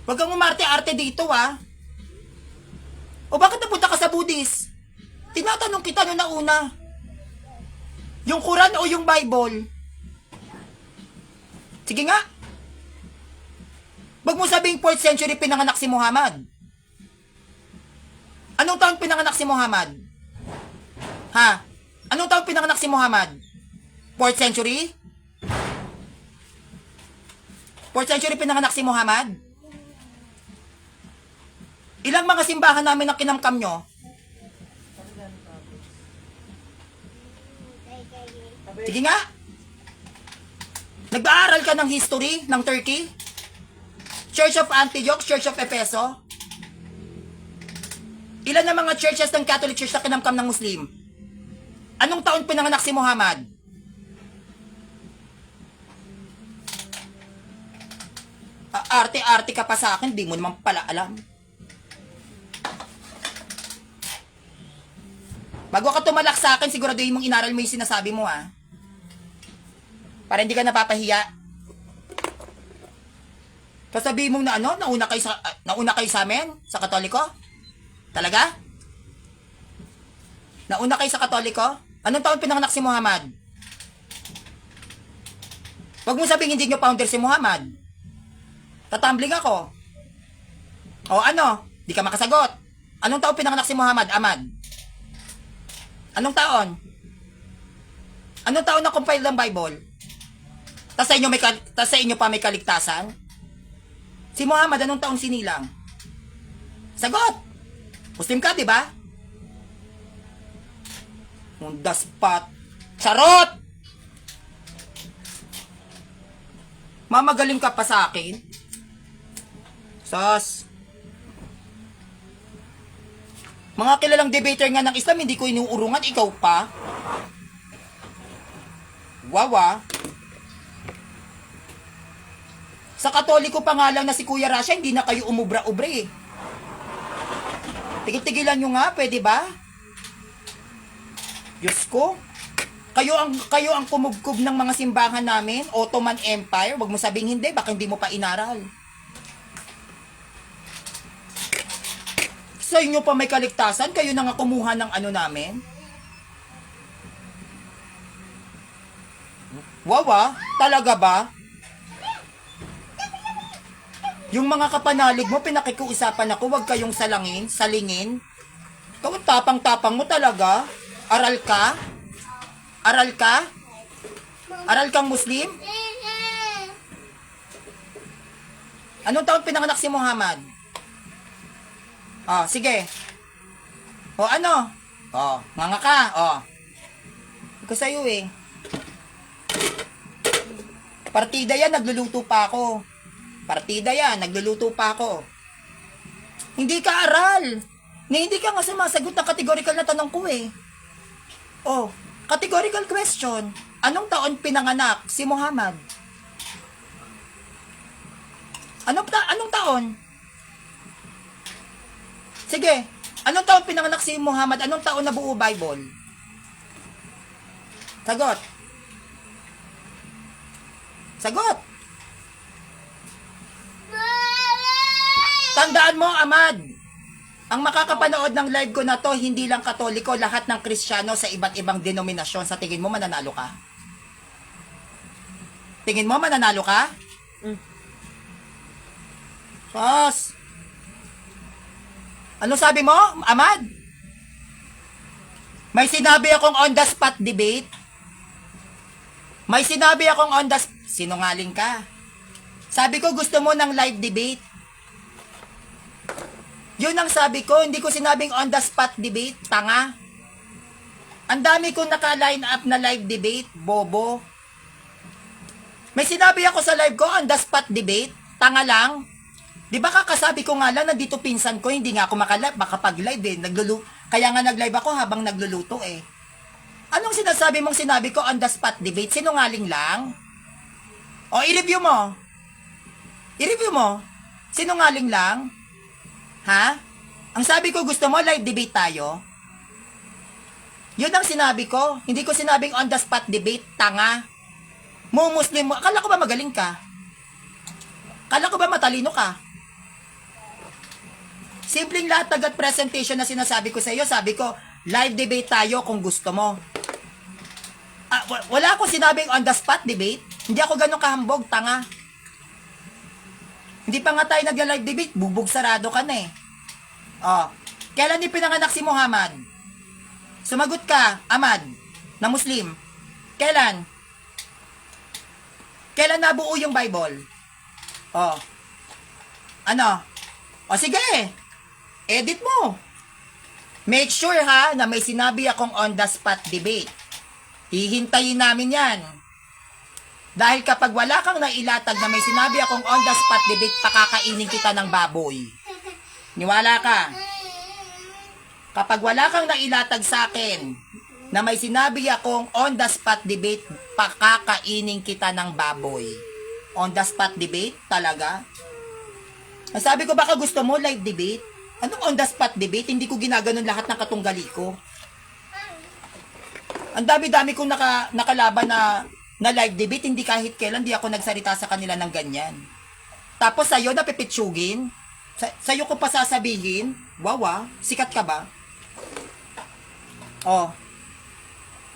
Huwag kang umarte-arte dito, ah. O bakit napunta ka sa Buddhist? Tinatanong kita no na una. Yung Quran o yung Bible? Sige nga. Wag mo sabing 4th century pinanganak si Muhammad. Anong taon pinanganak si Muhammad? Ha? Anong taon pinanganak si Muhammad? 4th century? 4th century pinanganak si Muhammad? Ilang mga simbahan namin ang kinamkam nyo? Sige nga. Nag-aaral ka ng history ng Turkey? Church of Antioch, Church of Efeso? Ilan na mga churches ng Catholic Church na kinamkam ng Muslim? Anong taon pinanganak si Muhammad? Arte-arte ka pa sa akin, di mo naman pala alam. Bago ka tumalak sa akin, siguraduhin mong inaral mo yung sinasabi mo, ha? Para hindi ka napapahiya. Sasabihin mong na ano, nauna kayo sa amin, sa Katoliko? Talaga? Nauna kayo sa Katoliko? Anong taon pinanganak si Muhammad? Huwag mo sabihin hindi nyo founder si Muhammad. Tatambling ako. O ano? Di ka makasagot. Anong taon pinanganak si Muhammad, Ahmad? Anong taon? Anong taon na compile ng Bible? Tas sa inyo pa may kaligtasan? Si Muhammad, anong taon sinilang? Sagot! Muslim ka, di ba? On the spot. Charot! Mamagaling ka pa sa akin? Sos. Mga kilalang debater nga ng Islam, hindi ko inuurungan, ikaw pa. Wawa. Sa Katoliko pa nga lang na si Kuya Rasha, hindi na kayo umubra-ubre eh. Tigil-tigilan nyo nga, pwede ba? Diyos ko. Kayo ang kumugkub ng mga simbahan namin, Ottoman Empire. Wag mo sabing hindi, baka hindi mo pa inaral. Sa inyo pa may kaligtasan, kayo na nga kumuha ng ano namin. Wawa, talaga ba? Yung mga kapanalig mo, pinakikiusapan ako, wag kayong salingin. Ikaw, tapang-tapang mo talaga. Aral ka? Aral ka? Aral kang Muslim? Anong taon pinanganak si Muhammad? Sige. Ano? Nganga ka. Ikaw sa'yo eh. Partida yan, nagluluto pa ako. Hindi ka aral. Hindi ka nga sumasagot ng categorical na tanong ko eh. Categorical question. Anong taon pinanganak si Muhammad? Anong taon? Sige. Anong taon pinanganak si Muhammad? Anong taon nabuo Bible? Sagot. Tandaan mo, Ahmad. Ang makakapanood ng live ko na to, hindi lang Katoliko, lahat ng Kristiyano sa iba't ibang denominasyon. Sa tingin mo, mananalo ka? Tingin mo, mananalo ka? Sos. Ano sabi mo, Ahmad? May sinabi akong on the spot debate. Sinungaling ka. Sabi ko, gusto mo ng live debate. Yun ang sabi ko, hindi ko sinabing on the spot debate, tanga. Ang dami kong naka-line up na live debate, bobo. May sinabi ako sa live ko, on the spot debate, tanga lang. Di ba kakasabi ko nga lang, nandito pinsan ko, hindi nga ako makapag-live eh. Kaya nga nag-live ako habang nagluluto eh. Anong sinasabi mong sinabi ko on the spot debate? Sinungaling lang? I-review mo. Sinungaling lang? Ha? Ang sabi ko, gusto mo live debate tayo? Yun ang sinabi ko. Hindi ko sinabing on the spot debate, tanga. Muslim mo. Akala ko ba magaling ka? Akala ko ba matalino ka? Simpleng lahat agad presentation na sinasabi ko sa iyo. Sabi ko, live debate tayo kung gusto mo. Wala akong sinabing on the spot debate. Hindi ako ganun kahambog, tanga. Hindi pa nga tayo nagla-live debate, bubog sarado ka na eh. Kailan ni pinanganak si Muhammad? Sumagot ka, Ahmad, na Muslim. Kailan? Kailan nabuo yung Bible? Sige. Edit mo. Make sure ha, na may sinabi akong on the spot debate. Hihintayin namin yan. Dahil kapag wala kang nailatag na may sinabi akong on the spot debate, pakakainin kita ng baboy. Niwala ka. Kapag wala kang nailatag sa akin na may sinabi akong on the spot debate, pakakainin kita ng baboy. On the spot debate? Talaga? Sabi ko, baka gusto mo live debate? Anong on the spot debate? Hindi ko ginaganon lahat ng katunggali ko. Ang dami-dami kong nakalaban na live debate, hindi kahit kailan di ako nagsalita sa kanila ng ganyan. Tapos sa'yo, napipitsugin? Sa'yo ko pa sasabihin? Wawa, sikat ka ba?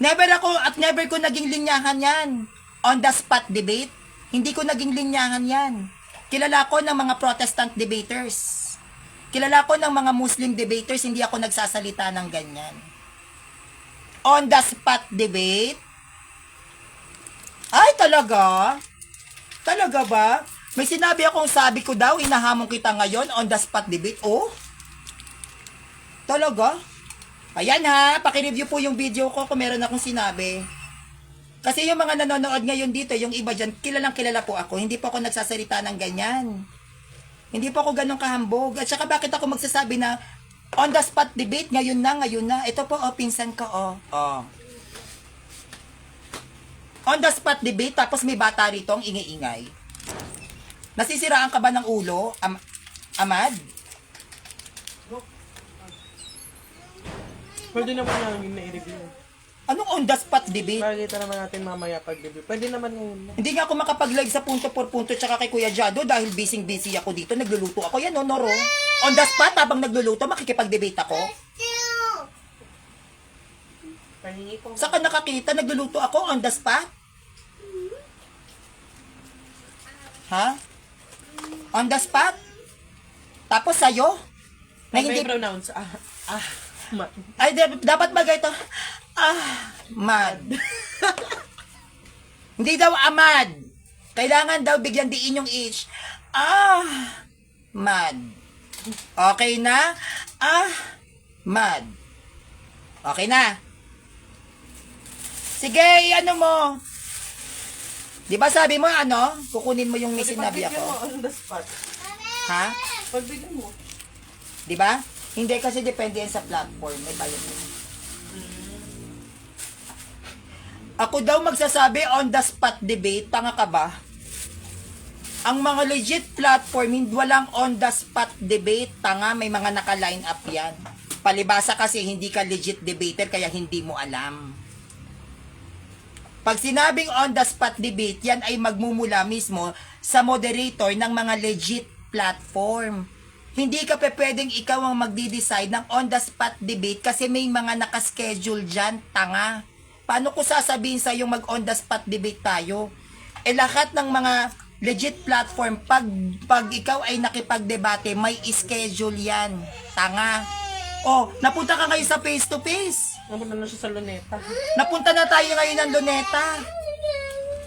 Never ko naging linyahan yan. On the spot debate, hindi ko naging linyahan yan. Kilala ko ng mga Protestant debaters. Kilala ko ng mga Muslim debaters, hindi ako nagsasalita ng ganyan. On the spot debate? Ay, talaga? Talaga ba? May sinabi akong sabi ko daw, inahamon kita ngayon on the spot debate. Talaga? Ayan ha, pakireview po yung video ko kung meron akong sinabi. Kasi yung mga nanonood ngayon dito, yung iba dyan, kilalang kilala po ako. Hindi po ako nagsasalita ng ganyan. Hindi po ako ganun kahambog. At saka bakit ako magsasabi na on the spot debate, ngayon na. Ito po, pinsan ko, On the spot debate, tapos may bata rito ang ingay-ingay. Nasisiraan ka ba ng ulo, Amad? Pwede naman namin na-review. Anong on the spot debate? Makikita naman natin mamaya pag review. Pwede naman ngayon. Hindi nga ako makapag-live sa punto por punto tsaka kay Kuya Jado dahil busy ako dito. Nagluluto ako. Yan, Noro. On the spot, habang nagluluto, makikipag-debate ako. Pahingi po. Saan ka nakakita? Nagluluto ako on the spot? Ha? On the spot? Tapos sa'yo? Na May hindi... pronounce. Ay, dapat bagay ito. Mad. Hindi daw amad. Kailangan daw bigyan diin yung H. Mad. Okay na? Mad. Okay na. Sige, ano mo? Di ba sabi mo, kukunin mo yung may sinabi Pagbigyan mo ako? on the spot. Ha? Pagbigyan mo. Di ba? Hindi kasi depende yan sa platform. May bayad mo. Ako daw magsasabi on the spot debate. Tanga ka ba? Ang mga legit platform, walang on the spot debate. Tanga, may mga naka-line up yan. Palibasa kasi hindi ka legit debater kaya hindi mo alam. Pag sinabing on the spot debate, yan ay magmumula mismo sa moderator ng mga legit platform. Hindi ka pwedeng ikaw ang magdi-decide ng on the spot debate kasi may mga nakaschedule dyan, tanga. Paano ko sasabihin sa yung mag on the spot debate tayo? Lahat ng mga legit platform, pag ikaw ay nakipagdebate, may schedule yan, tanga. Napunta ka ngayon sa face to face. Napunta na siya sa luneta. Napunta na tayo ngayon ng Luneta.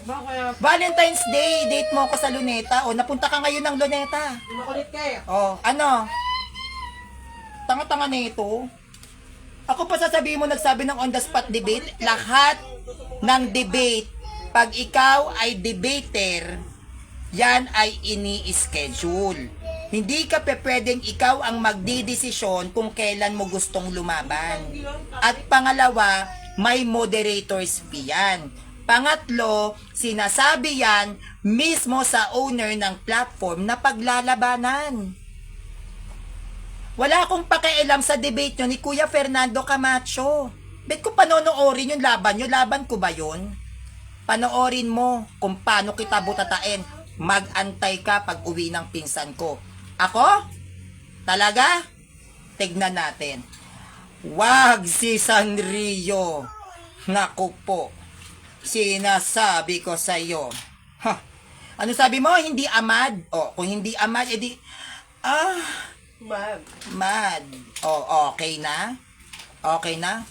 Bakit? Valentine's Day, date mo ako sa Luneta. Napunta ka ngayon ng Luneta. Makulit ka eh. Ano? Tanga-tanga na ito. Ako pa sasabihin mo nagsabi ng on the spot debate. Lahat ng debate, pag ikaw ay debater, yan ay ini-schedule. Hindi ka pwedeng ikaw ang magdidesisyon kung kailan mo gustong lumaban. At pangalawa, may moderators fee yan. Pangatlo, sinasabi yan mismo sa owner ng platform na paglalabanan. Wala akong pakialam sa debate nyo ni Kuya Fernando Camacho. Bet ko panonoorin yung laban nyo. Laban ko ba yun? Panoorin mo kung paano kita butatain. Mag-antay ka pag uwi ng pinsan ko. Ako? Talaga? Tignan natin. Wag si Sanrio. Naku po. Sinasabi ko sa iyo. Ano sabi mo? Hindi amad? Kung hindi amad, edi... Mad. Okay na? Okay na?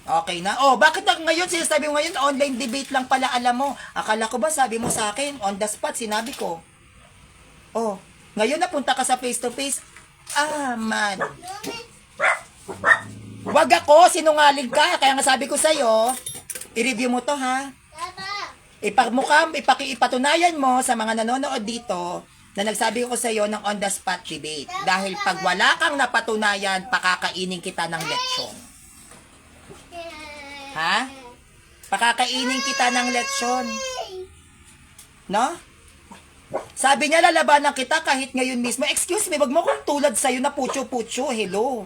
Okay na? Bakit ngayon sinasabi mo ngayon online debate lang pala alam mo? Akala ko ba sabi mo sa akin on the spot sinabi ko. Ngayon napunta ka sa face to face. Mad. Wag ako, sinungaling ka. Kaya nga sabi ko sa'yo, i-review mo to ha. Ipatunayan mo sa mga nanonood dito na nagsabi ko sa iyo ng on the spot debate. Dahil pag wala kang napatunayan, pakakainin kita ng leksyon. Ha? Pakakainin kita ng leksyon. No? Sabi niya, lalabanan kita kahit ngayon mismo. Excuse me, wag mo kong tulad sa'yo na putyo-putyo. Hello.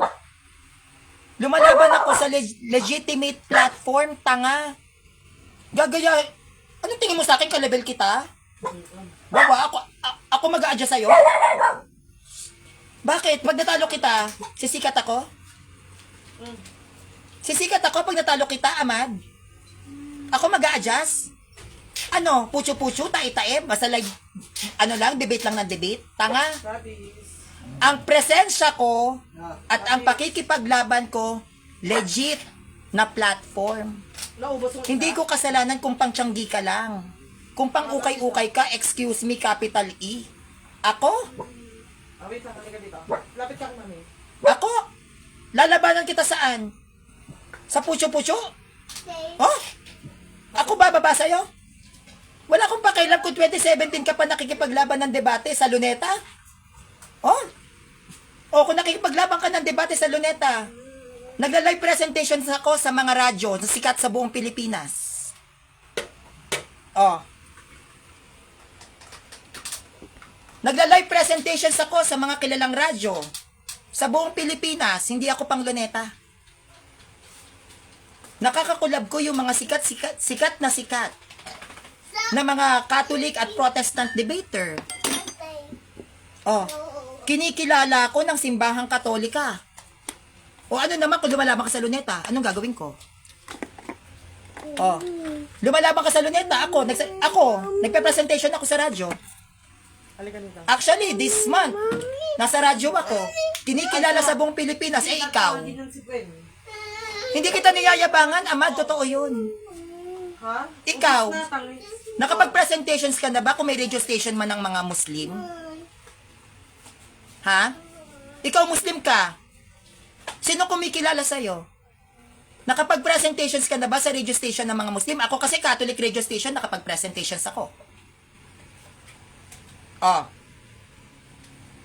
Lumalaban ako sa legitimate platform, tanga. Gagaya, anong tingin mo sa akin? Ka-level kita? Bawa, ako mag-a-adjust sa'yo? Bakit? Pag natalo kita, sisikat ako? Sisikat ako pag natalo kita, Amad? Ako mag-a-adjust? Pucho-pucho, tae-tae? Basta like, debate lang ng debate? Tanga? Ang presensya ko at ang pakikipaglaban ko, legit na platform. Hindi ko kasalanan kung pangtiyanggi ka lang. Kung pang ukay-ukay ka, excuse me, capital E. Ako? Wait lang, halika dito. Lapit ka mami. Ako? Lalabanan kita saan? Sa pucho-pucho? Ako bababa sa'yo? Wala akong pakialam kung 2017 ka pa nakikipaglaban ng debate sa Luneta? Kung nakikipaglaban ka ng debate sa Luneta, nagla-live presentations ako sa mga radyo na sikat sa buong Pilipinas. Nagla-live presentations ako sa mga kilalang radyo. Sa buong Pilipinas, hindi ako pang luneta. Nakakakulab ko yung mga sikat na mga Catholic at Protestant debater. Oh, kinikilala ko ng simbahang Katolika. O ano naman kung lumalaban ka sa luneta, anong gagawin ko? Oh, lumalaban ka sa luneta, ako nagpe-presentation ako sa radyo. Halika nito. Actually, this month, nasa radyo ako. Kinikilala sa buong Pilipinas. Eh, ikaw. Hindi kita niyayabangan, Amad. Totoo yun. Ha? Ikaw. Ubus na, tangis. Nakapag-presentations ka na ba kung may radio station man ng mga Muslim? Ha? Ikaw Muslim ka. Sino kumikilala sa'yo? Nakapag-presentations ka na ba sa radio station ng mga Muslim? Ako kasi Catholic radio station, nakapag-presentations ako. Oh.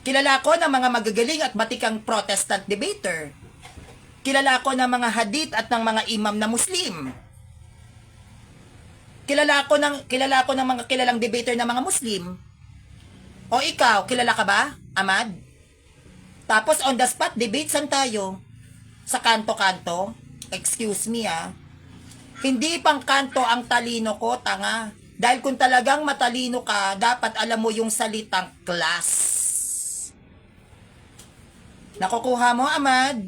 Kilala ko ng mga magagaling at batikang Protestant debater. Kilala ko ng mga hadith at ng mga imam na Muslim. Kilala ko ng mga kilalang debater na mga Muslim. O ikaw, kilala ka ba, Amad? Tapos on the spot, debatesan tayo. Sa kanto-kanto. Excuse me Hindi pang kanto ang talino ko, tanga. Dahil kung talagang matalino ka, dapat alam mo yung salitang class. Nakukuha mo, Amad?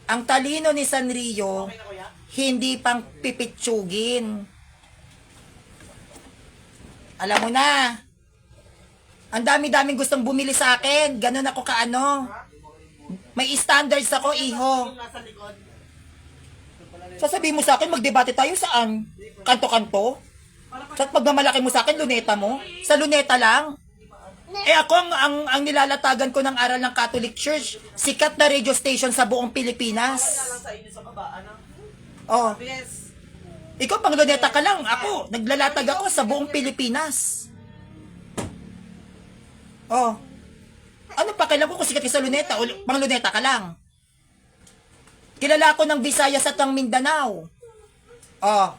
Ang talino ni Sanrio, hindi pang pipitsugin. Alam mo na, ang dami-daming gustong bumili sa akin. Ganun ako kaano. May standards ako, iho. Sasabihin mo sa akin, magdebate tayo saan? Kanto-kanto? Sa pagmamalaki mo sa akin, luneta mo? Sa luneta lang? Eh ako, ang nilalatagan ko ng aral ng Catholic Church, sikat na radio station sa buong Pilipinas. Sa inyo sa baba, ano? Oh, Yes. ikaw pang luneta ka lang. Ako, naglalatag ako sa buong Pilipinas. Oh, ano pa kailan ko kung sikat ka sa luneta o pang luneta ka lang? Kilala ko ng Visayas at ng Mindanao. Oh,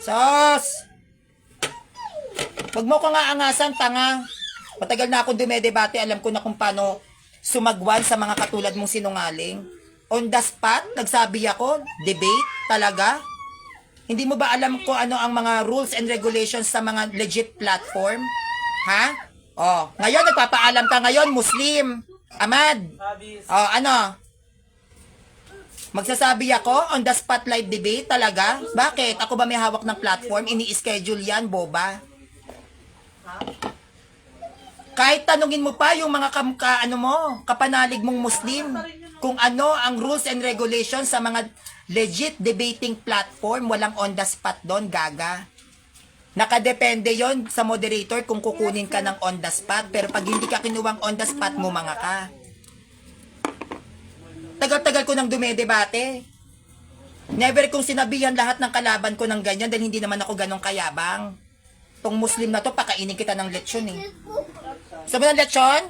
sos! Wag mo ko nga angasan, tanga. Matagal na akong dumedebate, alam ko na kung paano sumagwan sa mga katulad mong sinungaling. On the spot, nagsabi ako, debate, talaga? Hindi mo ba alam ko ano ang mga rules and regulations sa mga legit platform? Ha? Oh, ngayon nagpapaalam ka ngayon, Muslim. Amad. Habis. Oh, ano? Magsasabi ako on the spotlight debate talaga? Bakit? Ako ba may hawak ng platform? Ini-schedule yan, boba. Kahit tanungin mo pa yung mga kapanalig mong Muslim, kung ano ang rules and regulations sa mga legit debating platform, walang on the spot doon, gaga. Nakadepende yon sa moderator kung kukunin ka ng on the spot, pero pag hindi ka kinuwang on the spot mo, mga ka. Tagal-tagal ko nang dumedebate. Never kong sinabihan lahat ng kalaban ko ng ganyan dahil hindi naman ako ganong kayabang. Tong Muslim na to, pakainin kita ng lechon Gusto mo ng lechon?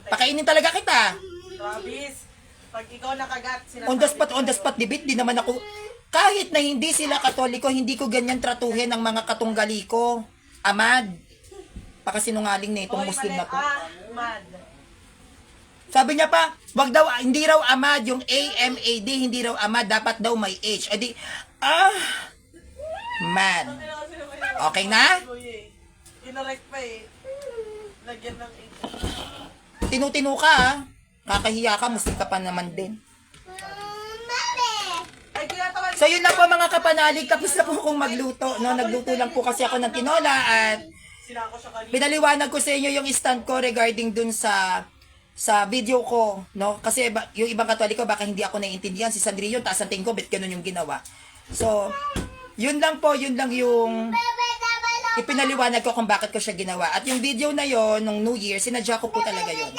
Pakainin talaga kita. Habis. Pag ikaw nakagat, On the spot debate, di naman ako, kahit na hindi sila Katoliko, hindi ko ganyan tratuhin ng mga katunggali ko. Amad. Pakasinungaling na itong Muslim na to. Mad. Sabi niya pa, wag daw, hindi raw Amad, yung AMAD, hindi raw Amad, dapat daw may H. Adi, mad. Okay na? Inorek pa Lagyan ng Tinutino ka Kakahiya ka, Muslim ka pa naman din. Ay, kinatawag. So yun lang po mga kapanalig, tapos na po akong magluto. No? Nagluto lang po kasi ako ng tinola at Sinako siya kanina. pinaliwanag ko sa inyo yung stand ko regarding dun sa video ko, no? Kasi yung ibang Katoliko baka hindi ako naiintindihan, si Sandrillo taas ang tingin ko, bet ganun yung ginawa. So, yun lang yung ipinaliwanag ko kung bakit ko siya ginawa. At yung video na yon nung New Year, sinadya ko po talaga yon.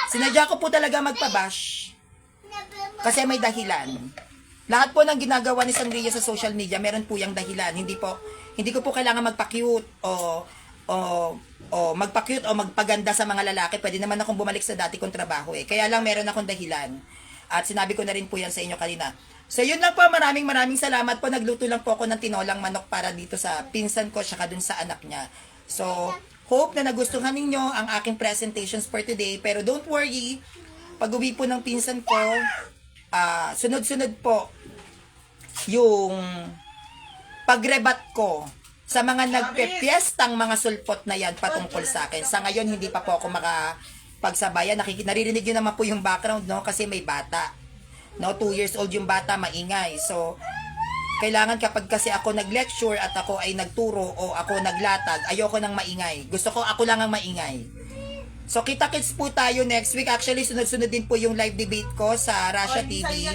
Sinadya ko po talaga magpabash kasi may dahilan. Lahat po ng ginagawa ni Sandrillo sa social media, meron po yung dahilan. Hindi ko po kailangan magpa-cute o magpa-cute o magpaganda sa mga lalaki. Pwede naman akong bumalik sa dati kong trabaho Kaya lang meron akong dahilan. At sinabi ko na rin po yan sa inyo kanina. So yun lang po, maraming salamat po. Nagluto lang po ako ng tinolang manok para dito sa pinsan ko saka dun sa anak niya. So, Hope na nagustuhan ninyo ang aking presentations for today. Pero don't worry, pag-uwi po ng pinsan ko, sunod-sunod po yung pagrebat ko sa mga nagpepiestang mga sulpot na yan patungkol sa akin. Sa ngayon, hindi pa po ako makapagsabayan. Naririnig nyo naman po yung background, no? Kasi may bata. No, 2 years old yung bata, maingay. So, kailangan kapag kasi ako nag-lecture at ako ay nagturo o ako naglatag, ayoko nang maingay. Gusto ko ako lang ang maingay. So, kita-kits po tayo next week. Actually, sunod-sunod din po yung live debate ko sa Russia TV.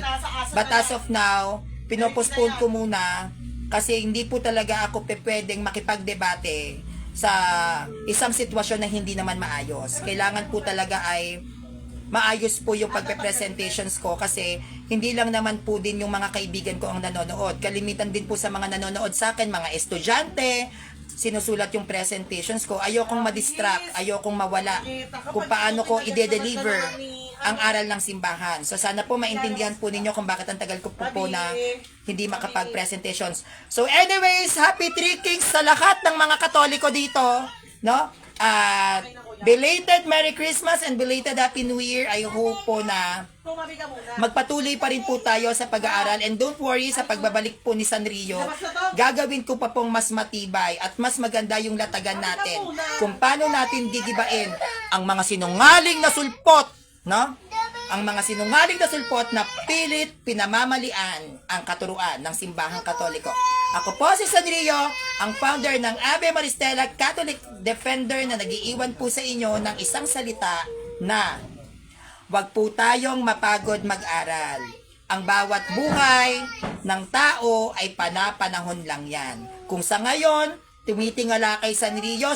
But as of now, pinopostpone ko muna kasi hindi po talaga ako pwedeng makipagdebate sa isang sitwasyon na hindi naman maayos. Kailangan po talaga ay maayos po yung pagpe-presentations ko kasi hindi lang naman po din yung mga kaibigan ko ang nanonood. Kalimitan din po sa mga nanonood sa akin, mga estudyante, sinusulat yung presentations ko. Ayokong ma-distract, ayokong mawala kung paano ko i-deliver ang aral ng simbahan. So sana po maintindihan po ninyo kung bakit ang tagal ko po na hindi makapag-presentations. So anyways, happy Three Kings sa lahat ng mga Katoliko dito, no? At belated Merry Christmas and belated Happy New Year. I hope po na magpatuloy pa rin po tayo sa pag-aaral. And don't worry, sa pagbabalik po ni Sanrio, gagawin ko pa pong mas matibay at mas maganda yung latagan natin kung paano natin gigibain ang mga sinungaling na sulpot, no? Ang mga sinungaling na sulpot na pilit pinamamalian ang katuruan ng Simbahang Katoliko. Ako po si Sanrio, ang founder ng Ave Maristela Catholic Defender na nagiiwan po sa inyo ng isang salita na huwag po tayong mapagod mag-aral. Ang bawat buhay ng tao ay panapanahon lang yan. Kung sa ngayon, tumitingala kay Sanrio,